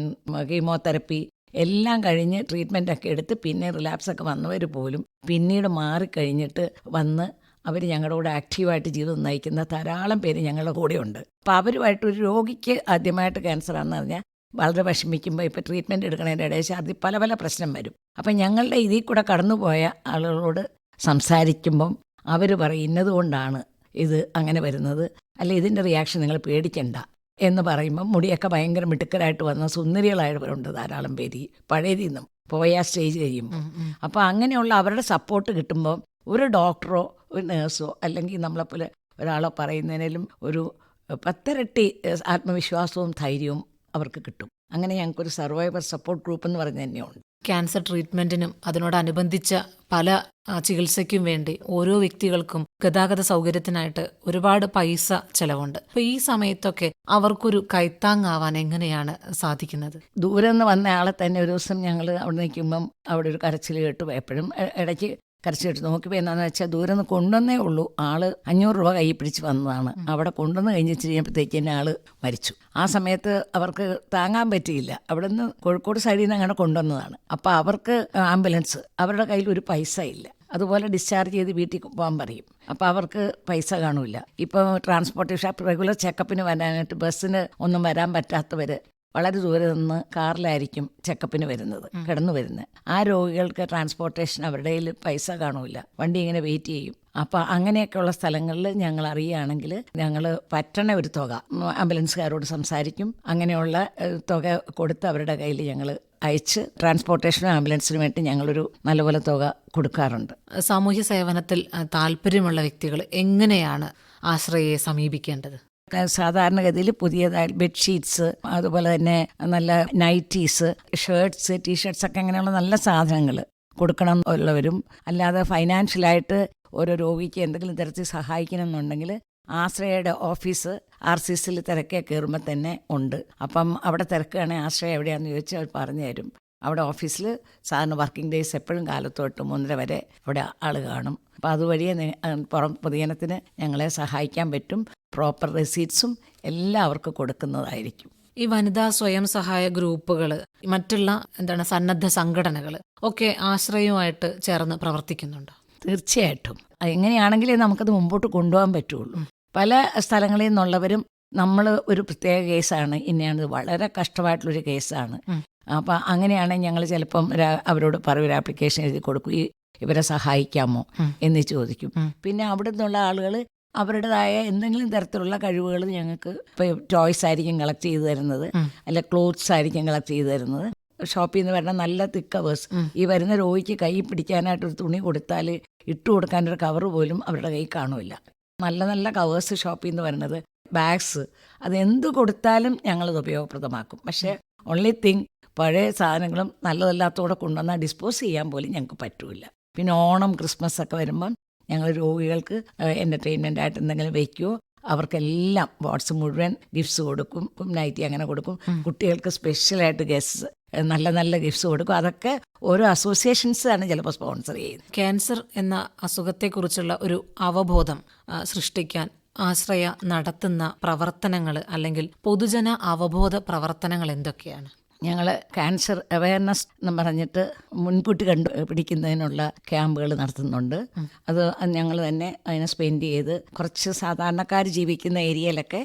കീമോതെറപ്പി എല്ലാം കഴിഞ്ഞ് ട്രീറ്റ്മെൻറ്റൊക്കെ എടുത്ത് പിന്നെ റിലാപ്സൊക്കെ വന്നവർ പോലും പിന്നീട് മാറിക്കഴിഞ്ഞിട്ട് വന്ന് അവർ ഞങ്ങളുടെ കൂടെ ആക്റ്റീവായിട്ട് ജീവിതം നയിക്കുന്ന ധാരാളം പേര് ഞങ്ങളുടെ കൂടെയുണ്ട്. അപ്പോൾ അവരുമായിട്ട് ഒരു രോഗിക്ക് ആദ്യമായിട്ട് ക്യാൻസറാണെന്ന് പറഞ്ഞാൽ വളരെ വിഷമിക്കുമ്പോൾ ഇപ്പോൾ ട്രീറ്റ്മെൻറ്റ് എടുക്കണതിൻ്റെ ഇടയിൽ അതിൽ പല പല പ്രശ്നം വരും. അപ്പം ഞങ്ങളുടെ ഇതിൽ കൂടെ കടന്നുപോയ ആളുകളോട് സംസാരിക്കുമ്പം അവർ പറയും ഇന്നതുകൊണ്ടാണ് ഇത് അങ്ങനെ വരുന്നത്, അല്ല ഇതിൻ്റെ റിയാക്ഷൻ നിങ്ങൾ പേടിക്കണ്ട എന്ന് പറയുമ്പം മുടിയൊക്കെ ഭയങ്കര മിടുക്കരായിട്ട് വന്ന സുന്ദരികളായവരുണ്ട് ധാരാളം പേര് പഴയതിൽ നിന്നും പോയ സ്റ്റേജ് കഴിയുമ്പോൾ. അപ്പോൾ അങ്ങനെയുള്ള അവരുടെ സപ്പോർട്ട് കിട്ടുമ്പോൾ ഒരു ഡോക്ടറോ ഒരു നേഴ്സോ അല്ലെങ്കിൽ നമ്മളെപ്പോലെ ഒരാളോ പറയുന്നതിനും ഒരു 10 ഇരട്ടി ആത്മവിശ്വാസവും ധൈര്യവും അവർക്ക് കിട്ടും. അങ്ങനെ ഞങ്ങൾക്കൊരു സർവൈവർ സപ്പോർട്ട് ഗ്രൂപ്പ് എന്ന് പറഞ്ഞ് തന്നെയുണ്ട്. ക്യാൻസർ ട്രീറ്റ്മെന്റിനും അതിനോടനുബന്ധിച്ച പല ചികിത്സയ്ക്കും വേണ്ടി ഓരോ വ്യക്തികൾക്കും ഗതാഗത സൗകര്യത്തിനായിട്ട് ഒരുപാട് പൈസ ചെലവുണ്ട്. അപ്പോൾ ഈ സമയത്തൊക്കെ അവർക്കൊരു കൈത്താങ്ങാവാൻ എങ്ങനെയാണ് സാധിക്കുന്നത്? ദൂരെ നിന്ന് വന്ന ആളെ തന്നെ ഒരു ദിവസം ഞങ്ങൾ അവിടെ നിൽക്കുമ്പം അവിടെ ഒരു കരച്ചിൽ കേട്ടു. എപ്പോഴും ഇടയ്ക്ക് കരച്ചിട്ട് നോക്കിയപ്പോൾ എന്താണെന്ന് വെച്ചാൽ ദൂരെ നിന്ന് കൊണ്ടുവന്നേ ഉള്ളൂ. ആള് 500 രൂപ കൈ പിടിച്ച് വന്നതാണ്. അവിടെ കൊണ്ടുവന്ന് കഴിഞ്ഞിട്ട് കഴിയുമ്പോഴത്തേക്ക് തന്നെ ആള് മരിച്ചു. ആ സമയത്ത് അവർക്ക് താങ്ങാൻ പറ്റിയില്ല. അവിടെ നിന്ന് കോഴിക്കോട് സൈഡിൽ നിന്ന് അങ്ങനെ കൊണ്ടുവന്നതാണ്. അപ്പോൾ അവർക്ക് ആംബുലൻസ്, അവരുടെ കയ്യിൽ ഒരു പൈസ ഇല്ല. അതുപോലെ ഡിസ്ചാർജ് ചെയ്ത് വീട്ടിൽ പോകാൻ പറയും. അപ്പോൾ അവർക്ക് പൈസ കാണില്ല. ഇപ്പോൾ ട്രാൻസ്പോർട്ടേഷൻ റെഗുലർ ചെക്കപ്പിന് വരാനായിട്ട് ബസ്സിന് ഒന്നും വരാൻ പറ്റാത്തവർ വളരെ ദൂരെ നിന്ന് കാറിലായിരിക്കും ചെക്കപ്പിന് വരുന്നത്, കിടന്നു വരുന്നത്. ആ രോഗികൾക്ക് ട്രാൻസ്പോർട്ടേഷൻ അവരുടെ കയ്യിൽ പൈസ കാണില്ല, വണ്ടി ഇങ്ങനെ വെയിറ്റ് ചെയ്യും. അപ്പോൾ അങ്ങനെയൊക്കെയുള്ള സ്ഥലങ്ങളിൽ ഞങ്ങൾ അറിയുകയാണെങ്കിൽ ഞങ്ങൾ പറ്റണ ഒരു തുക ആംബുലൻസുകാരോട് സംസാരിക്കും. അങ്ങനെയുള്ള തുക കൊടുത്ത് അവരുടെ കയ്യിൽ ഞങ്ങൾ അയച്ച് ട്രാൻസ്പോർട്ടേഷനും ആംബുലൻസിനും വേണ്ടി ഞങ്ങളൊരു നല്ലപോലെ തുക കൊടുക്കാറുണ്ട്. സാമൂഹ്യ സേവനത്തിൽ താല്പര്യമുള്ള വ്യക്തികൾ എങ്ങനെയാണ് ആശ്രയയെ സമീപിക്കേണ്ടത്? സാധാരണഗതിയിൽ പുതിയതായി ബെഡ്ഷീറ്റ്സ്, അതുപോലെ തന്നെ നല്ല നൈറ്റീസ്, ഷർട്ട്സ്, ടീഷർട്ട്സ് ഒക്കെ അങ്ങനെയുള്ള നല്ല സാധനങ്ങൾ കൊടുക്കണം ഉള്ളവരും, അല്ലാതെ ഫൈനാൻഷ്യലായിട്ട് ഓരോ രോഗിക്ക് എന്തെങ്കിലും തരത്തിൽ സഹായിക്കണം എന്നുണ്ടെങ്കിൽ ആശ്രയയുടെ ഓഫീസ് RCCയിൽ തിരക്കെ കയറുമ്പോൾ തന്നെ ഉണ്ട്. അപ്പം അവിടെ തിരക്കുകയാണെങ്കിൽ ആശ്രയ എവിടെയാണെന്ന് ചോദിച്ചാൽ അവർ പറഞ്ഞു തരും. അവിടെ ഓഫീസിൽ സാധാരണ വർക്കിംഗ് ഡേയ്സ് എപ്പോഴും കാലത്തോട്ട് 3:30 വരെ അവിടെ ആൾ കാണും. അപ്പോൾ അതുവഴിയെ പുറം പൊതുജനത്തിന് ഞങ്ങളെ സഹായിക്കാൻ പറ്റും. പ്രോപ്പർ റെസീറ്റ്സും എല്ലാവർക്കും കൊടുക്കുന്നതായിരിക്കും. ഈ വനിതാ സ്വയം സഹായ ഗ്രൂപ്പുകൾ, മറ്റുള്ള സന്നദ്ധ സംഘടനകൾ ഒക്കെ ആശ്രയവുമായിട്ട് ചേർന്ന് പ്രവർത്തിക്കുന്നുണ്ടോ? തീർച്ചയായിട്ടും. എങ്ങനെയാണെങ്കിലേ നമുക്കത് മുമ്പോട്ട് കൊണ്ടുപോകാൻ പറ്റുള്ളൂ. പല സ്ഥലങ്ങളിൽ നിന്നുള്ളവരും നമ്മൾ ഒരു പ്രത്യേക കേസാണ്, ഇന്നയാണത് വളരെ കഷ്ടമായിട്ടുള്ളൊരു കേസാണ്. അപ്പം അങ്ങനെയാണെങ്കിൽ ഞങ്ങൾ ചിലപ്പം അവരോട് പറയും, ഒരു ആപ്ലിക്കേഷൻ എഴുതി കൊടുക്കും, ഇവരെ സഹായിക്കാമോ എന്ന് ചോദിക്കും. പിന്നെ അവിടെ നിന്നുള്ള ആളുകൾ അവരുടേതായ എന്തെങ്കിലും തരത്തിലുള്ള കഴിവുകൾ ഞങ്ങൾക്ക്, ഇപ്പോൾ ടോയ്സ് ആയിരിക്കും കളക്ട് ചെയ്ത് തരുന്നത്, അല്ല ക്ലോത്ത്സ് ആയിരിക്കും കളക്ട് ചെയ്ത് തരുന്നത്. ഷോപ്പിൽ നിന്ന് വരുന്ന നല്ല തിക്ക് കവേഴ്സ്, ഈ വരുന്ന രോഗിക്ക് കൈ പിടിക്കാനായിട്ടൊരു തുണി കൊടുത്താൽ ഇട്ട് കൊടുക്കാനൊരു കവർ പോലും അവരുടെ കൈ കാണില്ല. നല്ല നല്ല കവേഴ്സ് ഷോപ്പിൽ നിന്ന് വരുന്നത്, ബാഗ്സ്, അതെന്ത് കൊടുത്താലും ഞങ്ങളത് ഉപയോഗപ്രദമാക്കും. പക്ഷേ ഓൺലി തിങ്, പഴയ സാധനങ്ങളും നല്ലതല്ലാത്തതോടെ കൊണ്ടുവന്നാൽ ഡിസ്പോസ് ചെയ്യാൻ പോലും ഞങ്ങൾക്ക് പറ്റില്ല. പിന്നെ ഓണം, ക്രിസ്മസ് ഒക്കെ വരുമ്പം ഞങ്ങൾ രോഗികൾക്ക് എൻ്റർടൈൻമെൻ്റ് ആയിട്ട് എന്തെങ്കിലും വയ്ക്കുമോ, അവർക്കെല്ലാം വാട്സ് മുഴുവൻ ഗിഫ്റ്റ്സ് കൊടുക്കും, നൈറ്റി അങ്ങനെ കൊടുക്കും. കുട്ടികൾക്ക് സ്പെഷ്യലായിട്ട് ഗിഫ്റ്റ്സ്, നല്ല നല്ല ഗിഫ്റ്റ്സ് കൊടുക്കും. അതൊക്കെ ഓരോ അസോസിയേഷൻസ് ആണ് ചിലപ്പോൾ സ്പോൺസർ ചെയ്യുന്നത്. ക്യാൻസർ എന്ന അസുഖത്തെക്കുറിച്ചുള്ള ഒരു അവബോധം സൃഷ്ടിക്കാൻ ആശ്രയ നടത്തുന്ന പ്രവർത്തനങ്ങൾ അല്ലെങ്കിൽ പൊതുജന അവബോധ പ്രവർത്തനങ്ങൾ എന്തൊക്കെയാണ്? ഞങ്ങൾ ക്യാൻസർ അവയർനെസ് എന്ന് പറഞ്ഞിട്ട് മുൻകൂട്ടി കണ്ടുപിടിക്കുന്നതിനുള്ള ക്യാമ്പുകൾ നടത്തുന്നുണ്ട്. അത് ഞങ്ങൾ തന്നെ അതിനെ സ്പെൻഡ് ചെയ്ത് കുറച്ച് സാധാരണക്കാർ ജീവിക്കുന്ന ഏരിയയിലൊക്കെ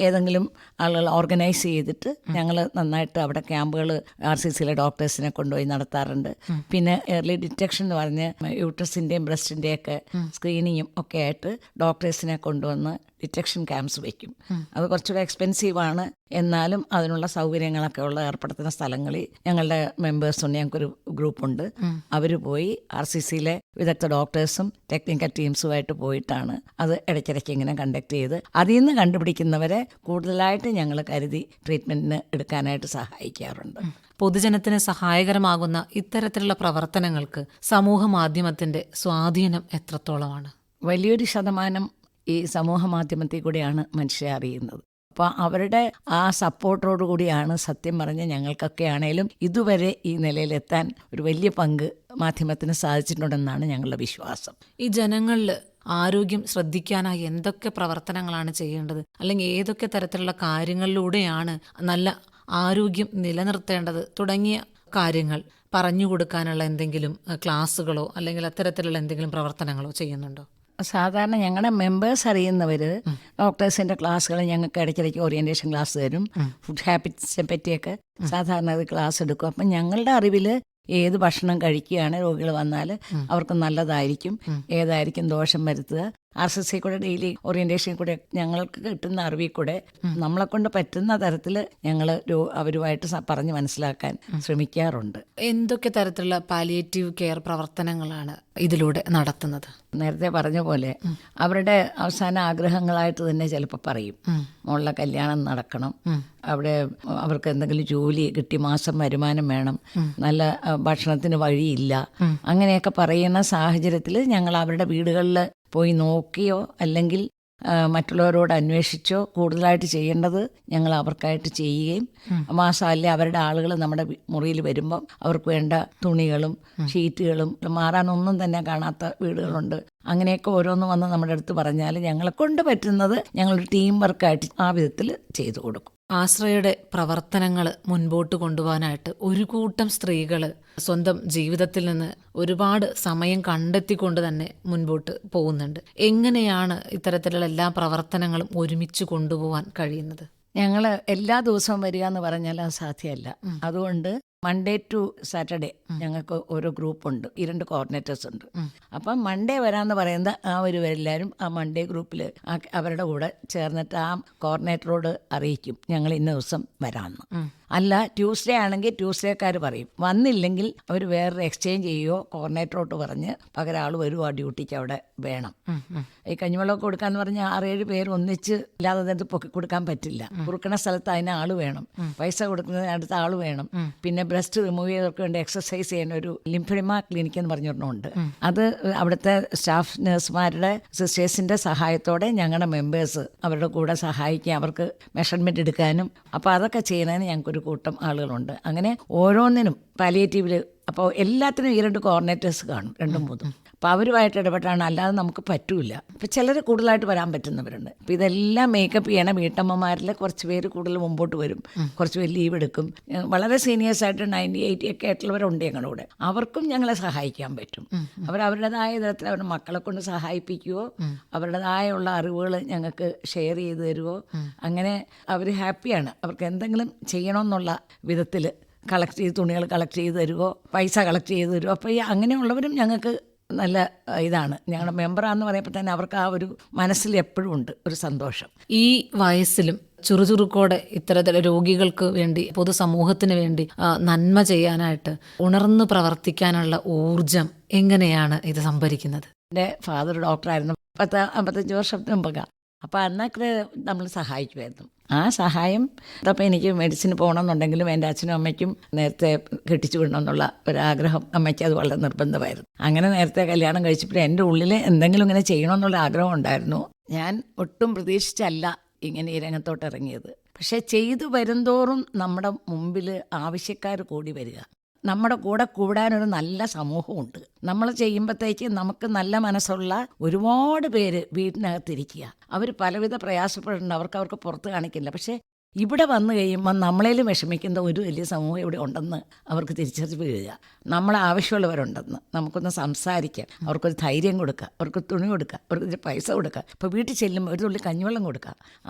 ഏതെങ്കിലും ആളുകൾ ഓർഗനൈസ് ചെയ്തിട്ട് ഞങ്ങൾ നന്നായിട്ട് അവിടെ ക്യാമ്പുകൾ RCCയിലെ ഡോക്ടേഴ്സിനെ കൊണ്ടുപോയി നടത്താറുണ്ട്. പിന്നെ ഏർലി ഡിറ്റക്ഷൻ എന്ന് പറഞ്ഞ് യൂട്രസിൻ്റെയും ബ്രസ്റ്റിൻ്റെയൊക്കെ സ്ക്രീനിങ്ങും ഒക്കെ ആയിട്ട് ഡോക്ടേഴ്സിനെ കൊണ്ടുവന്ന് ഡിറ്റക്ഷൻ ക്യാമ്പ്സ് വയ്ക്കും. അത് കുറച്ചുകൂടെ എക്സ്പെൻസീവാണ്, എന്നാലും അതിനുള്ള സൗകര്യങ്ങളൊക്കെ ഉള്ള ഏർപ്പെടുത്തുന്ന സ്ഥലങ്ങളിൽ ഞങ്ങളുടെ മെമ്പേഴ്സുണ്ട്. ഞങ്ങൾക്കൊരു ഗ്രൂപ്പുണ്ട്. അവർ പോയി RCCയിലെ വിദഗ്ധ ഡോക്ടേഴ്സും ടെക്നിക്കൽ ടീംസുമായിട്ട് പോയിട്ടാണ് അത് ഇടയ്ക്കിടയ്ക്ക് ഇങ്ങനെ കണ്ടക്ട് ചെയ്ത് അതിൽ നിന്ന് കണ്ടുപിടിക്കുന്നവരെ കൂടുതലായിട്ട് ഞങ്ങൾ കരുതി ട്രീറ്റ്മെൻറ്റിന് എടുക്കാനായിട്ട് സഹായിക്കാറുണ്ട്. പൊതുജനത്തിന് സഹായകരമാകുന്ന ഇത്തരത്തിലുള്ള പ്രവർത്തനങ്ങൾക്ക് സമൂഹ മാധ്യമത്തിൻ്റെ സ്വാധീനം എത്രത്തോളമാണ്? വലിയൊരു ശതമാനം ഈ സമൂഹ മാധ്യമത്തിൽ കൂടെയാണ് മനുഷ്യരെ അറിയുന്നത്. അപ്പോൾ അവരുടെ ആ സപ്പോർട്ടോടുകൂടിയാണ് സത്യം പറഞ്ഞ് ഞങ്ങൾക്കൊക്കെ ആണേലും ഇതുവരെ ഈ നിലയിലെത്താൻ ഒരു വലിയ പങ്ക് മാധ്യമത്തിന് സാധിച്ചിട്ടുണ്ടെന്നാണ് ഞങ്ങളുടെ വിശ്വാസം. ഈ ജനങ്ങളിൽ ആരോഗ്യം ശ്രദ്ധിക്കാനായി എന്തൊക്കെ പ്രവർത്തനങ്ങളാണ് ചെയ്യേണ്ടത്, അല്ലെങ്കിൽ ഏതൊക്കെ തരത്തിലുള്ള കാര്യങ്ങളിലൂടെയാണ് നല്ല ആരോഗ്യം നിലനിർത്തേണ്ടത് തുടങ്ങിയ കാര്യങ്ങൾ പറഞ്ഞു കൊടുക്കാനുള്ള എന്തെങ്കിലും ക്ലാസ്സുകളോ അല്ലെങ്കിൽ അത്തരത്തിലുള്ള എന്തെങ്കിലും പ്രവർത്തനങ്ങളോ ചെയ്യുന്നുണ്ടോ? സാധാരണ ഞങ്ങളുടെ മെമ്പേഴ്സ് അറിയുന്നവർ ഡോക്ടേഴ്സിൻ്റെ ക്ലാസ്സുകൾ ഞങ്ങൾക്ക് ഇടയ്ക്കിടയ്ക്ക് ഓറിയൻറ്റേഷൻ ക്ലാസ് തരും. ഫുഡ് ഹാബിറ്റ്സിനെ പറ്റിയൊക്കെ സാധാരണ അത് ക്ലാസ് എടുക്കും. അപ്പം ഞങ്ങളുടെ അറിവിൽ ഏത് ഭക്ഷണം കഴിക്കുകയാണ് രോഗികൾ വന്നാൽ അവർക്ക് നല്ലതായിരിക്കും, ഏതായിരിക്കും ദോഷം വരുത്തുക, RCC കൂടെ ഡെയിലി ഓറിയൻറ്റേഷൻ കൂടെ ഞങ്ങൾക്ക് കിട്ടുന്ന അറിവിൽ കൂടെ നമ്മളെ കൊണ്ട് പറ്റുന്ന തരത്തിൽ ഞങ്ങൾ അവരുമായിട്ട് പറഞ്ഞ് മനസ്സിലാക്കാൻ ശ്രമിക്കാറുണ്ട്. എന്തൊക്കെ തരത്തിലുള്ള പാലിയേറ്റീവ് കെയർ പ്രവർത്തനങ്ങളാണ് ഇതിലൂടെ നടത്തുന്നത്? നേരത്തെ പറഞ്ഞ പോലെ അവരുടെ അവസാന ആഗ്രഹങ്ങളായിട്ട് തന്നെ ചിലപ്പോൾ പറയും, മോളുടെ കല്യാണം നടക്കണം, അവിടെ അവർക്ക് എന്തെങ്കിലും ജോലി കിട്ടി മാസം വരുമാനം വേണം, നല്ല ഭക്ഷണത്തിന് വഴിയില്ല, അങ്ങനെയൊക്കെ പറയുന്ന സാഹചര്യത്തിൽ ഞങ്ങൾ അവരുടെ വീടുകളിൽ പോയി നോക്കിയോ അല്ലെങ്കിൽ മറ്റുള്ളവരോട് അന്വേഷിച്ചോ കൂടുതലായിട്ട് ചെയ്യേണ്ടത് ഞങ്ങൾ അവർക്കായിട്ട് ചെയ്യുകയും മാസമല്ലേ അവരുടെ ആളുകൾ നമ്മുടെ മുറിയിൽ വരുമ്പം അവർക്ക് വേണ്ട തുണികളും ഷീറ്റുകളും മാറാനൊന്നും തന്നെ കാണാത്ത വീടുകളുണ്ട്. അങ്ങനെയൊക്കെ ഓരോന്ന് വന്ന് നമ്മുടെ അടുത്ത് പറഞ്ഞാൽ ഞങ്ങളെ കൊണ്ട് പറ്റുന്നത് ഞങ്ങളൊരു ടീം വർക്കായിട്ട് ആ വിധത്തിൽ ചെയ്തു കൊടുക്കും. ആശ്രയയുടെ പ്രവർത്തനങ്ങൾ മുൻപോട്ട് കൊണ്ടുപോകാനായിട്ട് ഒരു കൂട്ടം സ്ത്രീകൾ സ്വന്തം ജീവിതത്തിൽ നിന്ന് ഒരുപാട് സമയം കണ്ടെത്തിക്കൊണ്ട് തന്നെ മുൻപോട്ട് പോകുന്നുണ്ട്. എങ്ങനെയാണ് ഇത്തരത്തിലുള്ള എല്ലാ പ്രവർത്തനങ്ങളും ഒരുമിച്ച് കൊണ്ടുപോകാൻ കഴിയുന്നത്? ഞങ്ങൾ എല്ലാ ദിവസവും വരിക എന്ന് പറഞ്ഞാൽ അത് സാധ്യമല്ല. അതുകൊണ്ട് മൺഡേ ടു സാറ്റർഡേ ഞങ്ങൾക്ക് ഓരോ ഗ്രൂപ്പുണ്ട്, 2 കോർഡിനേറ്റേഴ്സ് ഉണ്ട്. അപ്പം മൺഡേ വരാമെന്ന് പറയുന്നത് എല്ലാവരും ആ മൺഡേ ഗ്രൂപ്പിൽ അവരുടെ കൂടെ ചേർന്നിട്ട് ആ കോർഡിനേറ്ററോട് അറിയിക്കും ഞങ്ങൾ ഇന്ന ദിവസം വരാമെന്ന്. അല്ല, ട്യൂസ്ഡേ ആണെങ്കിൽ ട്യൂസ്ഡേക്കാർ പറയും. വന്നില്ലെങ്കിൽ അവർ വേറൊരു എക്സ്ചേഞ്ച് ചെയ്യുകയോ കോർഡിനേറ്ററോട്ട് പറഞ്ഞ് പകരം ആൾ വരുമോ ആ ഡ്യൂട്ടിക്ക് അവിടെ വേണം. ഈ കഞ്ഞിവെള്ളമൊക്കെ കൊടുക്കാന്ന് പറഞ്ഞാൽ 6-7 പേര് ഒന്നിച്ച് ഇല്ലാതെ അത് പൊക്കി കൊടുക്കാൻ പറ്റില്ല. കുറുക്കണ സ്ഥലത്ത് അതിന് ആൾ വേണം, പൈസ കൊടുക്കുന്നതിന് അടുത്ത ആൾ വേണം. പിന്നെ ബ്രസ്റ്റ് റിമൂവ് ചെയ്തവർക്ക് വേണ്ടി എക്സസൈസ് ചെയ്യുന്ന ഒരു ലിംഫഡിമ ക്ലിനിക് എന്ന് പറഞ്ഞൊരെണ്ണമുണ്ട്. അത് അവിടുത്തെ സ്റ്റാഫ് നഴ്സുമാരുടെ സിസ്റ്റേഴ്സിന്റെ സഹായത്തോടെ ഞങ്ങളുടെ മെമ്പേഴ്സ് അവരുടെ കൂടെ സഹായിക്കുക, അവർക്ക് മെഷർമെന്റ് എടുക്കാനും. അപ്പോൾ അതൊക്കെ ചെയ്യുന്നതിന് ഞങ്ങൾക്കൊരു കൂട്ടം ആളുകളുണ്ട്. അങ്ങനെ ഓരോന്നിനും പാലിയേറ്റീവില് അപ്പോൾ എല്ലാത്തിനും 2 കോർഡിനേറ്റേഴ്സ് കാണും, 2-3. അപ്പോൾ അവരുമായിട്ട് ഇടപെട്ടാണ്, അല്ലാതെ നമുക്ക് പറ്റൂല. അപ്പോൾ ചിലർ കൂടുതലായിട്ട് വരാൻ പറ്റുന്നവരുണ്ട്. അപ്പോൾ ഇതെല്ലാം മേക്കപ്പ് ചെയ്യണ വീട്ടമ്മമാരിൽ കുറച്ച് പേര് കൂടുതൽ മുമ്പോട്ട് വരും, കുറച്ച് പേര് ലീവ് എടുക്കും. വളരെ സീനിയേഴ്സായിട്ട് 90-80 ഒക്കെ ആയിട്ടുള്ളവരുണ്ട് ഞങ്ങളുടെ കൂടെ. അവർക്കും ഞങ്ങളെ സഹായിക്കാൻ പറ്റും. അവരവരുടേതായ തരത്തിൽ അവരുടെ മക്കളെ കൊണ്ട് സഹായിപ്പിക്കുകയോ അവരുടേതായുള്ള അറിവുകൾ ഞങ്ങൾക്ക് ഷെയർ ചെയ്ത് തരുമോ. അങ്ങനെ അവർ ഹാപ്പിയാണ്. അവർക്ക് എന്തെങ്കിലും ചെയ്യണമെന്നുള്ള വിധത്തിൽ കളക്ട് ചെയ്ത് തുണികൾ കളക്ട് ചെയ്ത് തരുമോ, പൈസ കളക്ട് ചെയ്ത് തരുമോ. അപ്പോൾ ഈ അങ്ങനെയുള്ളവരും ഞങ്ങൾക്ക് നല്ല ഇതാണ്. ഞങ്ങളുടെ മെമ്പറാന്ന് പറയുമ്പോൾ തന്നെ അവർക്ക് ആ ഒരു മനസ്സിൽ എപ്പോഴും ഉണ്ട് ഒരു സന്തോഷം. ഈ വയസ്സിലും ചുറുചുറുക്കോടെ ഇത്തരത്തിലുള്ള രോഗികൾക്ക് വേണ്ടി, പൊതുസമൂഹത്തിന് വേണ്ടി നന്മ ചെയ്യാനായിട്ട് ഉണർന്ന് പ്രവർത്തിക്കാനുള്ള ഊർജം എങ്ങനെയാണ് ഇത് സംഭരിക്കുന്നത്? എൻ്റെ ഫാദർ ഡോക്ടറായിരുന്നു 55 വർഷം മുമ്പ്. അപ്പോൾ അന്നൊക്കെ നമ്മൾ സഹായിക്കുമായിരുന്നു. ആ സഹായം അപ്പോൾ എനിക്ക് മെഡിസിന് പോകണമെന്നുണ്ടെങ്കിലും എൻ്റെ അച്ഛനും അമ്മയ്ക്കും നേരത്തെ കെട്ടിച്ചു വിടണമെന്നുള്ള ഒരാഗ്രഹം അമ്മയ്ക്ക് അത് വളരെ നിർബന്ധമായിരുന്നു. അങ്ങനെ നേരത്തെ കല്യാണം കഴിച്ചപ്പോൾ എൻ്റെ ഉള്ളിൽ എന്തെങ്കിലും ഇങ്ങനെ ചെയ്യണമെന്നുള്ള ആഗ്രഹം ഉണ്ടായിരുന്നു. ഞാൻ ഒട്ടും പ്രതീക്ഷിച്ചല്ല ഇങ്ങനെ ഈ രംഗത്തോട്ട് ഇറങ്ങിയത്. പക്ഷേ ചെയ്തു വരുംതോറും നമ്മുടെ മുമ്പിൽ ആവശ്യക്കാർ കൂടി വരിക, നമ്മുടെ കൂടെ കൂടാനൊരു നല്ല സമൂഹമുണ്ട്. നമ്മൾ ചെയ്യുമ്പോഴത്തേക്ക് നമുക്ക് നല്ല മനസ്സുള്ള ഒരുപാട് പേര് വീടിനകത്തിരിക്കുക. അവർ പലവിധ പ്രയാസപ്പെടുന്നുണ്ട്, അവർക്ക് പുറത്ത് കാണിക്കില്ല. പക്ഷേ ഇവിടെ വന്നു കഴിയുമ്പോൾ നമ്മളേലും വിഷമിക്കുന്ന ഒരു വലിയ സമൂഹം ഇവിടെ ഉണ്ടെന്ന് അവർക്ക് തിരിച്ചറിവ് വരിക. നമ്മളെ ആവശ്യമുള്ളവരുണ്ടെന്ന് നമുക്കൊന്ന് സംസാരിക്കാം, അവർക്കൊരു ധൈര്യം കൊടുക്കുക, അവർക്ക് തുണി കൊടുക്കുക, അവർക്ക് പൈസ കൊടുക്കുക. ഇപ്പോൾ വീട്ടിൽ ചെല്ലുമ്പോൾ ഒരു തുള്ളി കഞ്ഞിവെള്ളം കൊടുക്കുക.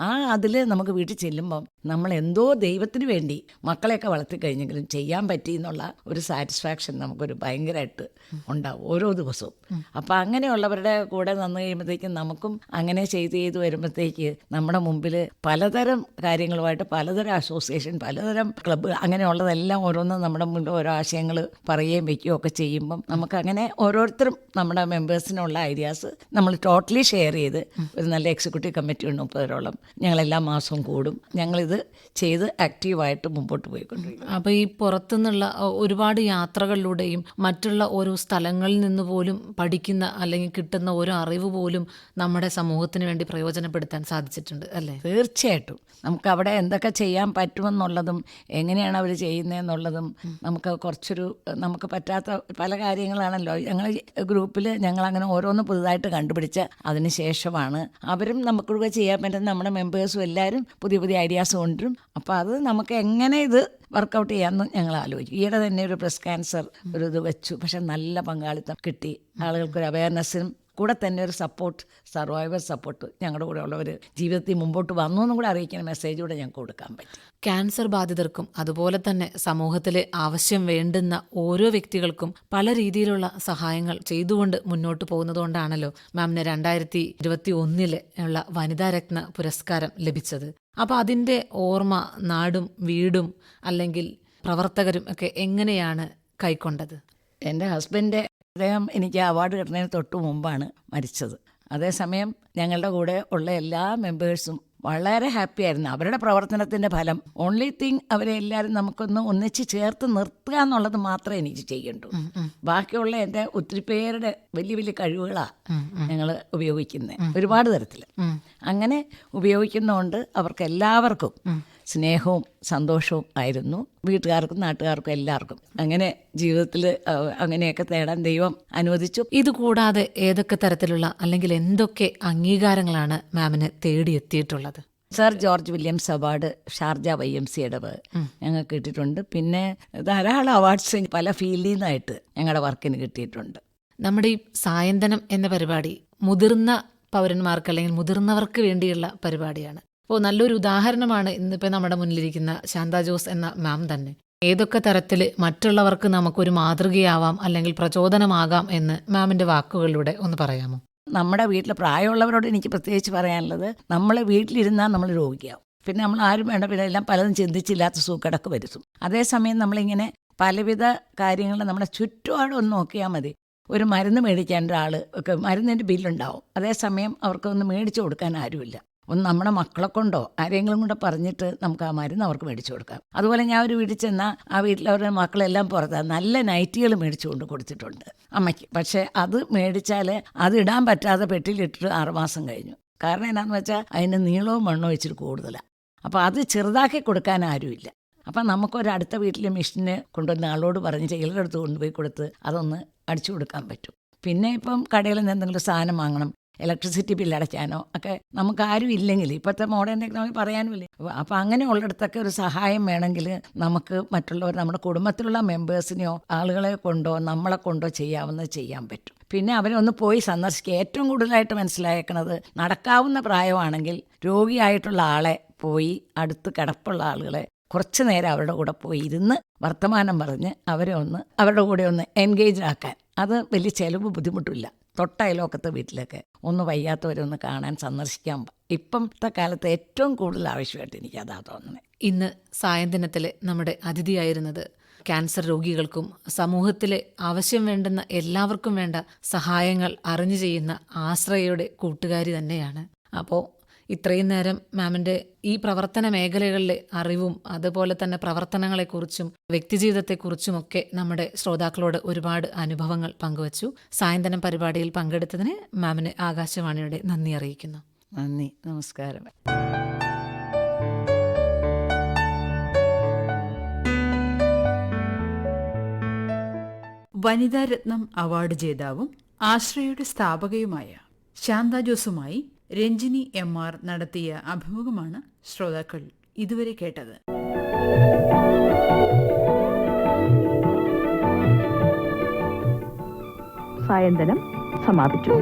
അതിൽ നമുക്ക് വീട്ടിൽ ചെല്ലുമ്പം നമ്മൾ എന്തോ ദൈവത്തിന് വേണ്ടി മക്കളെയൊക്കെ വളർത്തി കഴിഞ്ഞെങ്കിലും ചെയ്യാൻ പറ്റി എന്നുള്ള ഒരു സാറ്റിസ്ഫാക്ഷൻ നമുക്കൊരു ഭയങ്കരമായിട്ട് ഉണ്ടാവും ഓരോ ദിവസവും. അപ്പോൾ അങ്ങനെയുള്ളവരുടെ കൂടെ നിന്ന് കഴിയുമ്പോഴത്തേക്കും നമുക്കും അങ്ങനെ ചെയ്ത് വരുമ്പോഴത്തേക്ക് നമ്മുടെ മുമ്പിൽ പലതരം കാര്യങ്ങളുമായിട്ട് പലതരം അസോസിയേഷൻ, പലതരം ക്ലബ്ബ്, അങ്ങനെയുള്ളതെല്ലാം ഓരോന്നും നമ്മുടെ മുന്നിൽ ഓരോ ആശയങ്ങൾ പറയുകയും വയ്ക്കുകയും ഒക്കെ ചെയ്യുമ്പം നമുക്കങ്ങനെ ഓരോരുത്തരും നമ്മുടെ മെമ്പേഴ്സിനുള്ള ഐഡിയാസ് നമ്മൾ ടോട്ടലി ഷെയർ ചെയ്ത് ഒരു നല്ല എക്സിക്യൂട്ടീവ് കമ്മിറ്റി ഉണ്ട് 30 പേരോളം. ഞങ്ങളെല്ലാ മാസവും കൂടും. ഞങ്ങളിത് ചെയ്ത് ആക്റ്റീവായിട്ട് മുമ്പോട്ട് പോയിക്കൊണ്ടിരിക്കും. അപ്പോൾ ഈ പുറത്തുനിന്നുള്ള ഒരുപാട് യാത്രകളിലൂടെയും മറ്റുള്ള ഓരോ സ്ഥലങ്ങളിൽ നിന്ന് പോലും പഠിക്കുന്ന അല്ലെങ്കിൽ കിട്ടുന്ന ഓരോ അറിവ് പോലും നമ്മുടെ സമൂഹത്തിന് വേണ്ടി പ്രയോജനപ്പെടുത്താൻ സാധിച്ചിട്ടുണ്ട് അല്ലേ? തീർച്ചയായിട്ടും. നമുക്ക് അവിടെ എന്തൊക്കെ ചെയ്യാൻ പറ്റുമെന്നുള്ളതും എങ്ങനെയാണ് അവർ ചെയ്യുന്നതെന്നുള്ളതും നമുക്ക് പറ്റാത്ത പല കാര്യങ്ങളാണല്ലോ. ഞങ്ങൾ ഗ്രൂപ്പിൽ ഞങ്ങളങ്ങനെ ഓരോന്ന് പുതുതായിട്ട് കണ്ടുപിടിച്ച് അതിന് ശേഷമാണ് അവരും നമുക്കൊക്കെ ചെയ്യാൻ പറ്റുന്ന നമ്മുടെ മെമ്പേഴ്സും എല്ലാവരും പുതിയ ഐഡിയാസ് കൊണ്ടുവരും. അപ്പോൾ അത് നമുക്ക് എങ്ങനെ ഇത് വർക്കൗട്ട് ചെയ്യാമെന്ന് ഞങ്ങൾ ആലോചിക്കും. ഈയിടെ തന്നെ ഒരു ബ്രസ്റ്റ് ക്യാൻസർ ഇത് വെച്ചു. പക്ഷെ നല്ല പങ്കാളിത്തം കിട്ടി. ആളുകൾക്കൊരു അവയർനെസ്സിനും കൂടെ തന്നെ ഒരു സപ്പോർട്ട്, സർവൈവർ സപ്പോർട്ട് ഞങ്ങളുടെ കൂടെ ഉള്ളവർ ജീവിതത്തിൽ മുമ്പോട്ട് വന്നു എന്നും കൂടെ അറിയിക്കുന്ന മെസ്സേജ് കൂടെ ഞങ്ങൾക്ക് കൊടുക്കാൻ പറ്റും. ക്യാൻസർ ബാധിതർക്കും അതുപോലെ തന്നെ സമൂഹത്തിലെ ആവശ്യം വേണ്ടുന്ന ഓരോ വ്യക്തികൾക്കും പല രീതിയിലുള്ള സഹായങ്ങൾ ചെയ്തുകൊണ്ട് മുന്നോട്ട് പോകുന്നതുകൊണ്ടാണല്ലോ മാമിന് 2021 ഉള്ള വനിതാരത്ന പുരസ്കാരം ലഭിച്ചത്. അപ്പോൾ അതിൻ്റെ ഓർമ്മ നാടും വീടും അല്ലെങ്കിൽ പ്രവർത്തകരും ഒക്കെ എങ്ങനെയാണ് കൈക്കൊണ്ടത്? എൻ്റെ ഹസ്ബൻഡ്, അദ്ദേഹം എനിക്ക് അവാർഡ് കിട്ടുന്നതിന് തൊട്ട് മുമ്പാണ് മരിച്ചത്. അതേസമയം ഞങ്ങളുടെ കൂടെ ഉള്ള എല്ലാ മെമ്പേഴ്സും വളരെ ഹാപ്പി ആയിരുന്നു. അവരുടെ പ്രവർത്തനത്തിൻ്റെ ഫലം ഓൺലി തിങ് അവരെ എല്ലാവരും നമുക്കൊന്ന് ഒന്നിച്ച് ചേർത്ത് നിർത്തുക എന്നുള്ളത് മാത്രമേ എനിക്ക് ചെയ്യണ്ടൂ. ബാക്കിയുള്ള എൻ്റെ ഒത്തിരി പേരുടെ വലിയ വലിയ കഴിവുകളാണ് ഞങ്ങൾ ഉപയോഗിക്കുന്നത്, ഒരുപാട് തരത്തിൽ. അങ്ങനെ ഉപയോഗിക്കുന്നതുകൊണ്ട് അവർക്ക് എല്ലാവർക്കും സ്നേഹവും സന്തോഷവും ആയിരുന്നു, വീട്ടുകാർക്കും നാട്ടുകാർക്കും എല്ലാവർക്കും. അങ്ങനെ ജീവിതത്തിൽ അങ്ങനെയൊക്കെ നേടാൻ ദൈവം അനുവദിച്ചു. ഇതുകൂടാതെ ഏതൊക്കെ തരത്തിലുള്ള അല്ലെങ്കിൽ എന്തൊക്കെ അംഗീകാരങ്ങളാണ് മാമിന് തേടിയെത്തിയിട്ടുള്ളത്? Sir George Williams award Sharjah YMC ഞങ്ങൾക്ക് കിട്ടിയിട്ടുണ്ട്. പിന്നെ ധാരാളം അവാർഡ്സ് പല ഫീൽഡിൽ നിന്നായിട്ട് ഞങ്ങളുടെ വർക്കിന് കിട്ടിയിട്ടുണ്ട്. നമ്മുടെ ഈ സായന്തനം എന്ന പരിപാടി മുതിർന്ന പൗരന്മാർക്ക് അല്ലെങ്കിൽ മുതിർന്നവർക്ക് വേണ്ടിയുള്ള പരിപാടിയാണ്. അപ്പോൾ നല്ലൊരു ഉദാഹരണമാണ് ഇന്നിപ്പോൾ നമ്മുടെ മുന്നിലിരിക്കുന്ന ശാന്ത ജോസ് എന്ന മാം തന്നെ. ഏതൊക്കെ തരത്തിൽ മറ്റുള്ളവർക്ക് നമുക്കൊരു മാതൃകയാവാം അല്ലെങ്കിൽ പ്രചോദനമാകാം എന്ന് മാമിൻ്റെ വാക്കുകളിലൂടെ ഒന്ന് പറയാമോ? നമ്മുടെ വീട്ടിൽ പ്രായമുള്ളവരോട് എനിക്ക് പ്രത്യേകിച്ച് പറയാനുള്ളത്, നമ്മൾ വീട്ടിലിരുന്നാൽ നമ്മൾ രോഗിയാവും. പിന്നെ നമ്മൾ ആരും വേണ്ട, പിന്നെ എല്ലാം പലതും ചിന്തിച്ചില്ലാത്ത സൂക്കടക്ക് വരുത്തും. അതേസമയം നമ്മളിങ്ങനെ പലവിധ കാര്യങ്ങൾ നമ്മുടെ ചുറ്റുപാടൊന്ന് നോക്കിയാൽ മതി. ഒരു മരുന്ന് മേടിക്കാൻ ഒരാൾ ഒക്കെ മരുന്നിൻ്റെ ബില്ലുണ്ടാവും, അതേസമയം അവർക്കൊന്ന് മേടിച്ചു കൊടുക്കാൻ ആരുമില്ല. ഒന്ന് നമ്മുടെ മക്കളെ കൊണ്ടോ ആരെങ്കിലും കൂടെ പറഞ്ഞിട്ട് നമുക്ക് ആ മരുന്ന് അവർക്ക് മേടിച്ചു കൊടുക്കാം. അതുപോലെ ഞാൻ ഒരു വീട്ടിൽ ചെന്നാൽ ആ വീട്ടിലവരുടെ മക്കളെല്ലാം പുറത്താണ് നല്ല നൈറ്റികൾ മേടിച്ചു കൊണ്ട് കൊടുത്തിട്ടുണ്ട് അമ്മയ്ക്ക്. പക്ഷേ അത് മേടിച്ചാൽ അത് ഇടാൻ പറ്റാതെ പെട്ടിയിലിട്ടിട്ട് 6 മാസം കഴിഞ്ഞു. കാരണം എന്നാന്ന് വെച്ചാൽ അതിന് നീളവും മണ്ണവും ഇച്ചിരി കൂടുതലാണ്. അപ്പോൾ അത് ചെറുതാക്കി കൊടുക്കാൻ ആരുമില്ല. അപ്പം നമുക്കൊരടുത്ത വീട്ടിലെ മെഷീന് കൊണ്ടുവന്ന ആളോട് പറഞ്ഞ് ചിലരുടെ അടുത്ത് കൊണ്ടുപോയി കൊടുത്ത് അതൊന്ന് അടിച്ചു കൊടുക്കാൻ പറ്റും. പിന്നെ ഇപ്പം കടയിൽ നിന്ന് എന്തെങ്കിലും സാധനം വാങ്ങണം, ഇലക്ട്രിസിറ്റി ബില്ല് അടയ്ക്കാനോ ഒക്കെ നമുക്ക് ആരും ഇല്ലെങ്കിൽ, ഇപ്പോഴത്തെ മോഡേൺ ടെക്നോളജി പറയാനുമില്ല. അപ്പോൾ അങ്ങനെ ഉള്ളിടത്തൊക്കെ ഒരു സഹായം വേണമെങ്കിൽ നമുക്ക് മറ്റുള്ളവർ, നമ്മുടെ കുടുംബത്തിലുള്ള മെമ്പേഴ്സിനെയോ ആളുകളെ കൊണ്ടോ നമ്മളെ കൊണ്ടോ ചെയ്യാവുന്നത് ചെയ്യാൻ പറ്റും. പിന്നെ അവരെ ഒന്ന് പോയി സന്ദർശിക്കുക. ഏറ്റവും കൂടുതലായിട്ട് മനസ്സിലാക്കണത്, നടക്കാവുന്ന പ്രായമാണെങ്കിൽ രോഗിയായിട്ടുള്ള ആളെ പോയി അടുത്ത് കിടപ്പുള്ള ആളുകളെ കുറച്ച് നേരം അവരുടെ കൂടെ പോയി ഇരുന്ന് വർത്തമാനം പറഞ്ഞ് അവരെ ഒന്ന് അവരുടെ കൂടെ ഒന്ന് എൻഗേജ് ആക്കാൻ. അത് വലിയ ചിലവ് ബുദ്ധിമുട്ടില്ല. തൊട്ടയലോക്കത്തെ വീട്ടിലൊക്കെ ഒന്ന് വയ്യാത്തവരൊന്ന് കാണാൻ സന്ദർശിക്കാൻ ഇപ്പോഴത്തെ കാലത്ത് ഏറ്റവും കൂടുതൽ ആവശ്യമായിട്ട് എനിക്കതാ തോന്നുന്നത്. ഇന്ന് സായന്തനത്തിൽ നമ്മുടെ അതിഥിയായിരുന്നത് ക്യാൻസർ രോഗികൾക്കും സമൂഹത്തിലെ ആവശ്യം വേണ്ടുന്ന എല്ലാവർക്കും വേണ്ട സഹായങ്ങൾ അറിഞ്ഞു ചെയ്യുന്ന ആശ്രയയുടെ കൂട്ടുകാരി തന്നെയാണ്. അപ്പോൾ ഇത്രയും നേരം മാമിൻ്റെ ഈ പ്രവർത്തന മേഖലകളിലെ അറിവും അതുപോലെ തന്നെ പ്രവർത്തനങ്ങളെക്കുറിച്ചും വ്യക്തിജീവിതത്തെക്കുറിച്ചുമൊക്കെ നമ്മുടെ ശ്രോതാക്കളോട് ഒരുപാട് അനുഭവങ്ങൾ പങ്കുവച്ചു. സായന്തനം പരിപാടിയിൽ പങ്കെടുത്തതിന് മാമിന് ആകാശവാണിയുടെ നന്ദി അറിയിക്കുന്നു. നന്ദി, നമസ്കാരം. വനിതാരത്നം അവാർഡ് ജേതാവും ആശ്രയയുടെ സ്ഥാപകയുമായ ശാന്ത ജോസുമായി രഞ്ജിനി MR നടത്തിയ അഭിമുഖമാണ് ശ്രോതാക്കൾ ഇതുവരെ കേട്ടത്. സായന്തനം സമാപിച്ചു.